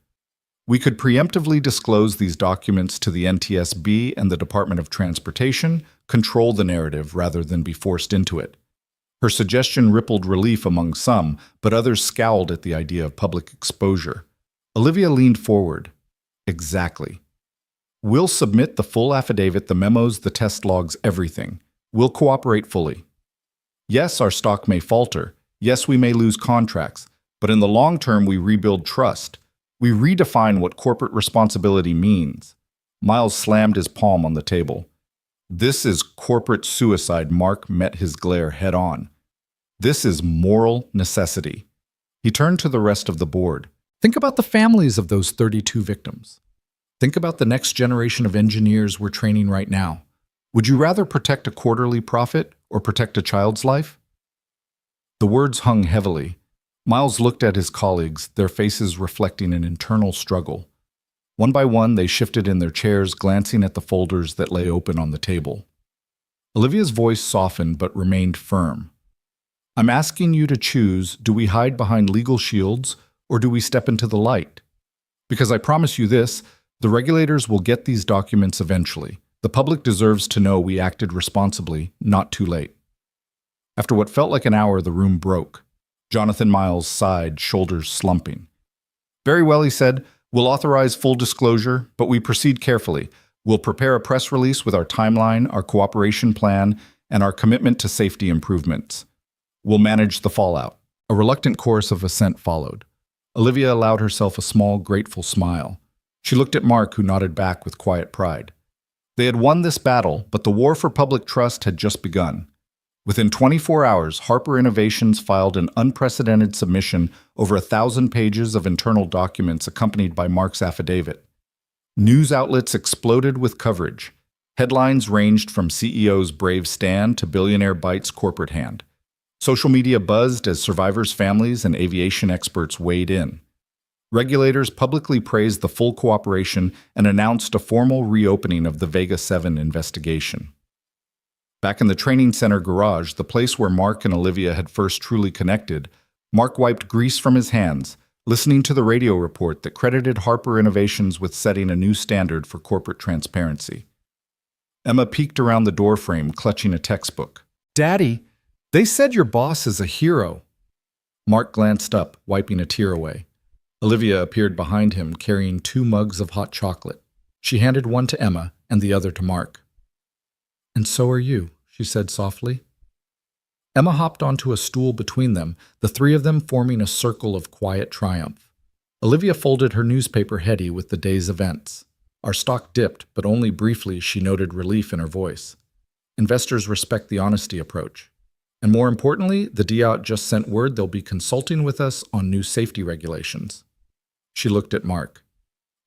"We could preemptively disclose these documents to the NTSB and the Department of Transportation, control the narrative rather than be forced into it." Her suggestion rippled relief among some, but others scowled at the idea of public exposure. Olivia leaned forward. "Exactly. We'll submit the full affidavit, the memos, the test logs, everything. We'll cooperate fully. Yes, our stock may falter. Yes, we may lose contracts. But in the long term, we rebuild trust. We redefine what corporate responsibility means." Miles slammed his palm on the table. "This is corporate suicide." Mark met his glare head on. "This is moral necessity." He turned to the rest of the board. "Think about the families of those 32 victims. Think about the next generation of engineers we're training right now. Would you rather protect a quarterly profit or protect a child's life?" The words hung heavily. Miles looked at his colleagues, their faces reflecting an internal struggle. One by one, they shifted in their chairs, glancing at the folders that lay open on the table. Olivia's voice softened but remained firm. "I'm asking you to choose, do we hide behind legal shields or do we step into the light? Because I promise you this, the regulators will get these documents eventually. The public deserves to know we acted responsibly, not too late." After what felt like an hour, the room broke. Jonathan Miles sighed, shoulders slumping. "Very well," he said. "We'll authorize full disclosure, but we proceed carefully. We'll prepare a press release with our timeline, our cooperation plan, and our commitment to safety improvements. We'll manage the fallout." A reluctant chorus of assent followed. Olivia allowed herself a small, grateful smile. She looked at Mark, who nodded back with quiet pride. They had won this battle, but the war for public trust had just begun. Within 24 hours, Harper Innovations filed an unprecedented submission over 1,000 pages of internal documents accompanied by Mark's affidavit. News outlets exploded with coverage. Headlines ranged from CEO's brave stand to Billionaire Bytes' corporate hand. Social media buzzed as survivors' families and aviation experts weighed in. Regulators publicly praised the full cooperation and announced a formal reopening of the Vega 7 investigation. Back in the training center garage, the place where Mark and Olivia had first truly connected, Mark wiped grease from his hands, listening to the radio report that credited Harper Innovations with setting a new standard for corporate transparency. Emma peeked around the doorframe, clutching a textbook. "Daddy, they said your boss is a hero." Mark glanced up, wiping a tear away. Olivia appeared behind him, carrying 2 mugs of hot chocolate. She handed one to Emma and the other to Mark. "And so are you," she said softly. Emma hopped onto a stool between them, the 3 of them forming a circle of quiet triumph. Olivia folded her newspaper heady with the day's events. Our stock dipped, but only briefly. She noted relief in her voice. Investors respect the honesty approach. And more importantly, the DIOT just sent word they'll be consulting with us on new safety regulations. She looked at Mark.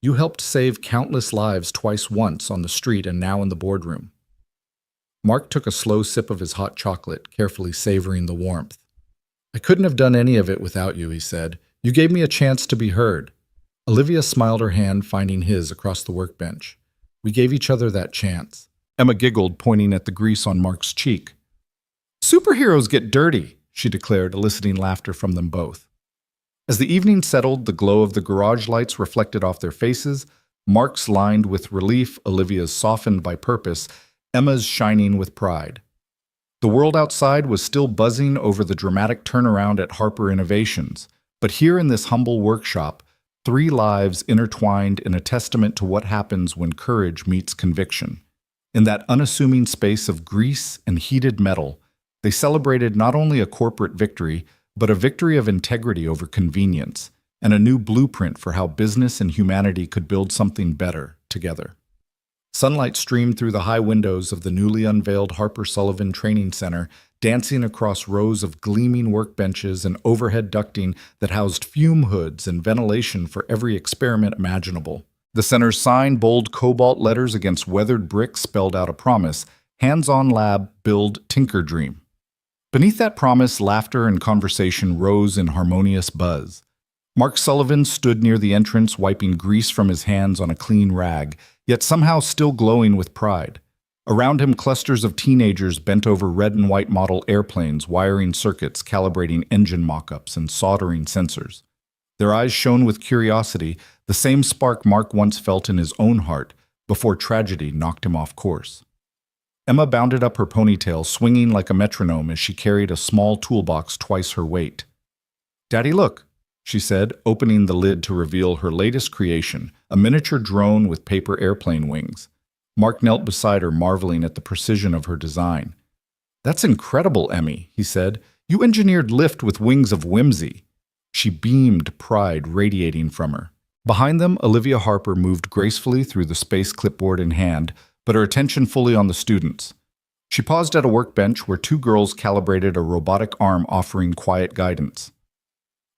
"You helped save countless lives twice, once on the street and now in the boardroom." Mark took a slow sip of his hot chocolate, carefully savoring the warmth. "I couldn't have done any of it without you," he said. "You gave me a chance to be heard." Olivia smiled, her hand finding his across the workbench. "We gave each other that chance." Emma giggled, pointing at the grease on Mark's cheek. "Superheroes get dirty," she declared, eliciting laughter from them both. As the evening settled, the glow of the garage lights reflected off their faces, Mark's lined with relief, Olivia's softened by purpose, Emma's shining with pride. The world outside was still buzzing over the dramatic turnaround at Harper Innovations, but here in this humble workshop, 3 lives intertwined in a testament to what happens when courage meets conviction. In that unassuming space of grease and heated metal, they celebrated not only a corporate victory, but a victory of integrity over convenience, and a new blueprint for how business and humanity could build something better together. Sunlight streamed through the high windows of the newly unveiled Harper Sullivan Training Center, dancing across rows of gleaming workbenches and overhead ducting that housed fume hoods and ventilation for every experiment imaginable. The center's sign, bold cobalt letters against weathered bricks, spelled out a promise: hands-on lab, build, tinker, dream. Beneath that promise, laughter and conversation rose in harmonious buzz. Mark Sullivan stood near the entrance, wiping grease from his hands on a clean rag, yet somehow still glowing with pride. Around him, clusters of teenagers bent over red and white model airplanes, wiring circuits, calibrating engine mock-ups, and soldering sensors. Their eyes shone with curiosity, the same spark Mark once felt in his own heart before tragedy knocked him off course. Emma bounded up her ponytail, swinging like a metronome as she carried a small toolbox twice her weight. "Daddy, look," she said, opening the lid to reveal her latest creation, a miniature drone with paper airplane wings. Mark knelt beside her, marveling at the precision of her design. "That's incredible, Emmy," he said. "You engineered lift with wings of whimsy." She beamed, pride radiating from her. Behind them, Olivia Harper moved gracefully through the space, clipboard in hand, but her attention fully on the students. She paused at a workbench where 2 girls calibrated a robotic arm, offering quiet guidance.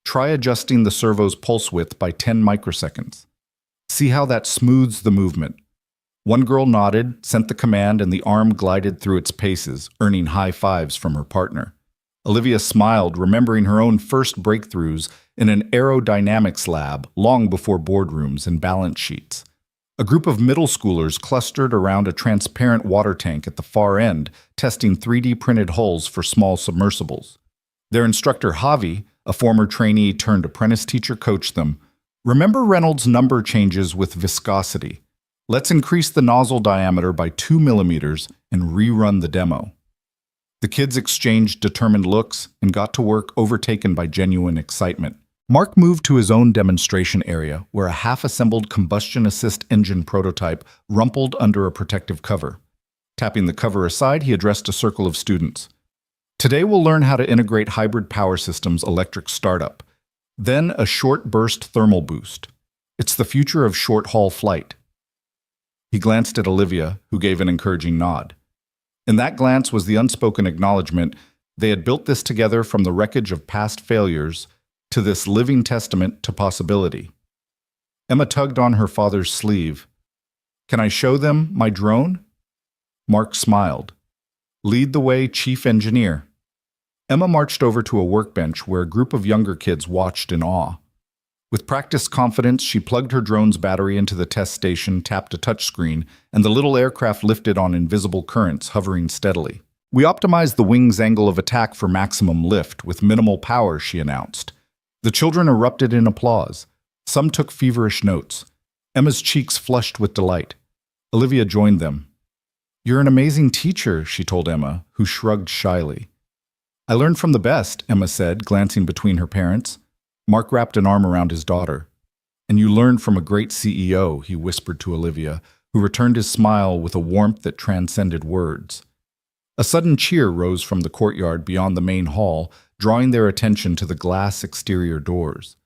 "Try adjusting the servo's pulse width by 10 microseconds. See how that smooths the movement." One girl nodded, sent the command, and the arm glided through its paces, earning high fives from her partner. Olivia smiled, remembering her own first breakthroughs in an aerodynamics lab long before boardrooms and balance sheets. A group of middle schoolers clustered around a transparent water tank at the far end, testing 3D printed hulls for small submersibles. Their instructor, Javi, a former trainee turned apprentice teacher, coached them. "Remember Reynolds' number changes with viscosity. Let's increase the nozzle diameter by 2 millimeters and rerun the demo." The kids exchanged determined looks and got to work, overtaken by genuine excitement. Mark moved to his own demonstration area, where a half-assembled combustion assist engine prototype rumpled under a protective cover. Tapping the cover aside, he addressed a circle of students. "Today we'll learn how to integrate hybrid power systems, electric startup. Then a short burst thermal boost. It's the future of short-haul flight. He glanced at Olivia, who gave an encouraging nod. In that glance was the unspoken acknowledgement they had built this together from the wreckage of past failures to this living testament to possibility. Emma tugged on her father's sleeve. "Can I show them my drone?" Mark smiled. "Lead the way, Chief Engineer." Emma marched over to a workbench where a group of younger kids watched in awe. With practiced confidence, she plugged her drone's battery into the test station, tapped a touchscreen, and the little aircraft lifted on invisible currents, hovering steadily. "We optimized the wing's angle of attack for maximum lift, with minimal power," she announced. The children erupted in applause. Some took feverish notes. Emma's cheeks flushed with delight. Olivia joined them. "You're an amazing teacher," she told Emma, who shrugged shyly. "I learned from the best," Emma said, glancing between her parents. Mark wrapped an arm around his daughter. "And you learned from a great CEO," he whispered to Olivia, who returned his smile with a warmth that transcended words. A sudden cheer rose from the courtyard beyond the main hall, drawing their attention to the glass exterior doors.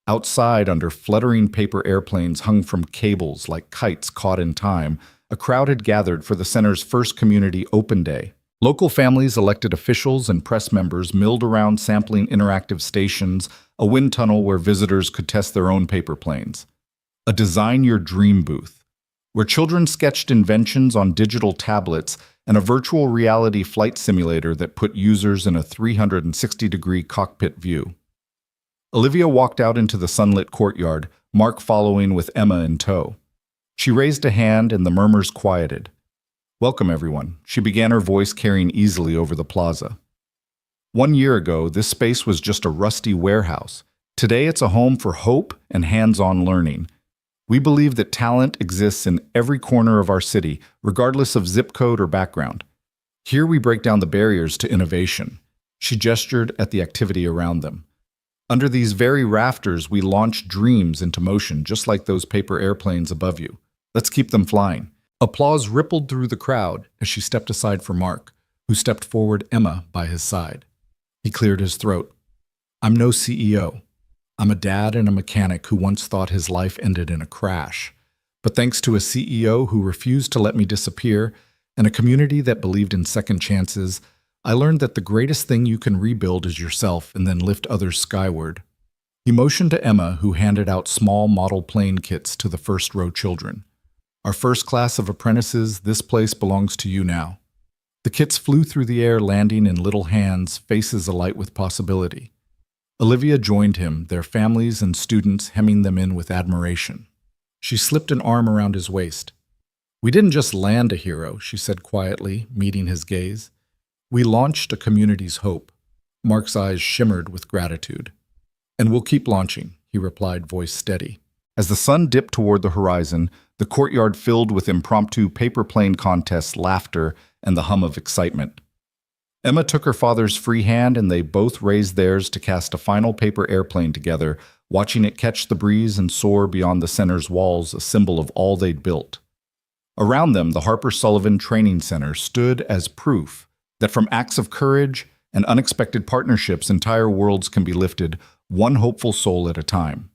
Outside, under fluttering paper airplanes hung from cables like kites caught in time, a crowd had gathered for the center's first community open day. Local families, elected officials, and press members milled around sampling interactive stations, a wind tunnel where visitors could test their own paper planes. A Design Your Dream booth, where children sketched inventions on digital tablets, and a virtual reality flight simulator that put users in a 360-degree cockpit view. Olivia walked out into the sunlit courtyard, Mark following with Emma in tow. She raised a hand and the murmurs quieted. "Welcome, everyone," she began, her voice carrying easily over the plaza. 1 year ago, this space was just a rusty warehouse. Today, it's a home for hope and hands-on learning. We believe that talent exists in every corner of our city, regardless of zip code or background. Here we break down the barriers to innovation. She gestured at the activity around them. Under these very rafters, we launch dreams into motion, just like those paper airplanes above you. Let's keep them flying. Applause rippled through the crowd as she stepped aside for Mark, who stepped forward, Emma by his side. He cleared his throat. "I'm no CEO. I'm a dad and a mechanic who once thought his life ended in a crash. But thanks to a CEO who refused to let me disappear and a community that believed in second chances, I learned that the greatest thing you can rebuild is yourself and then lift others skyward." He motioned to Emma, who handed out small model plane kits to the first-row children. "Our first class of apprentices, this place belongs to you now." The kits flew through the air, landing in little hands, faces alight with possibility. Olivia joined him, their families and students hemming them in with admiration. She slipped an arm around his waist. "We didn't just land a hero," she said quietly, meeting his gaze. "We launched a community's hope." Mark's eyes shimmered with gratitude. "And we'll keep launching," he replied, voice steady. As the sun dipped toward the horizon, the courtyard filled with impromptu paper plane contests, laughter, and the hum of excitement. Emma took her father's free hand and they both raised theirs to cast a final paper airplane together, watching it catch the breeze and soar beyond the center's walls, a symbol of all they'd built. Around them, the Harper Sullivan Training Center stood as proof that from acts of courage and unexpected partnerships, entire worlds can be lifted, one hopeful soul at a time.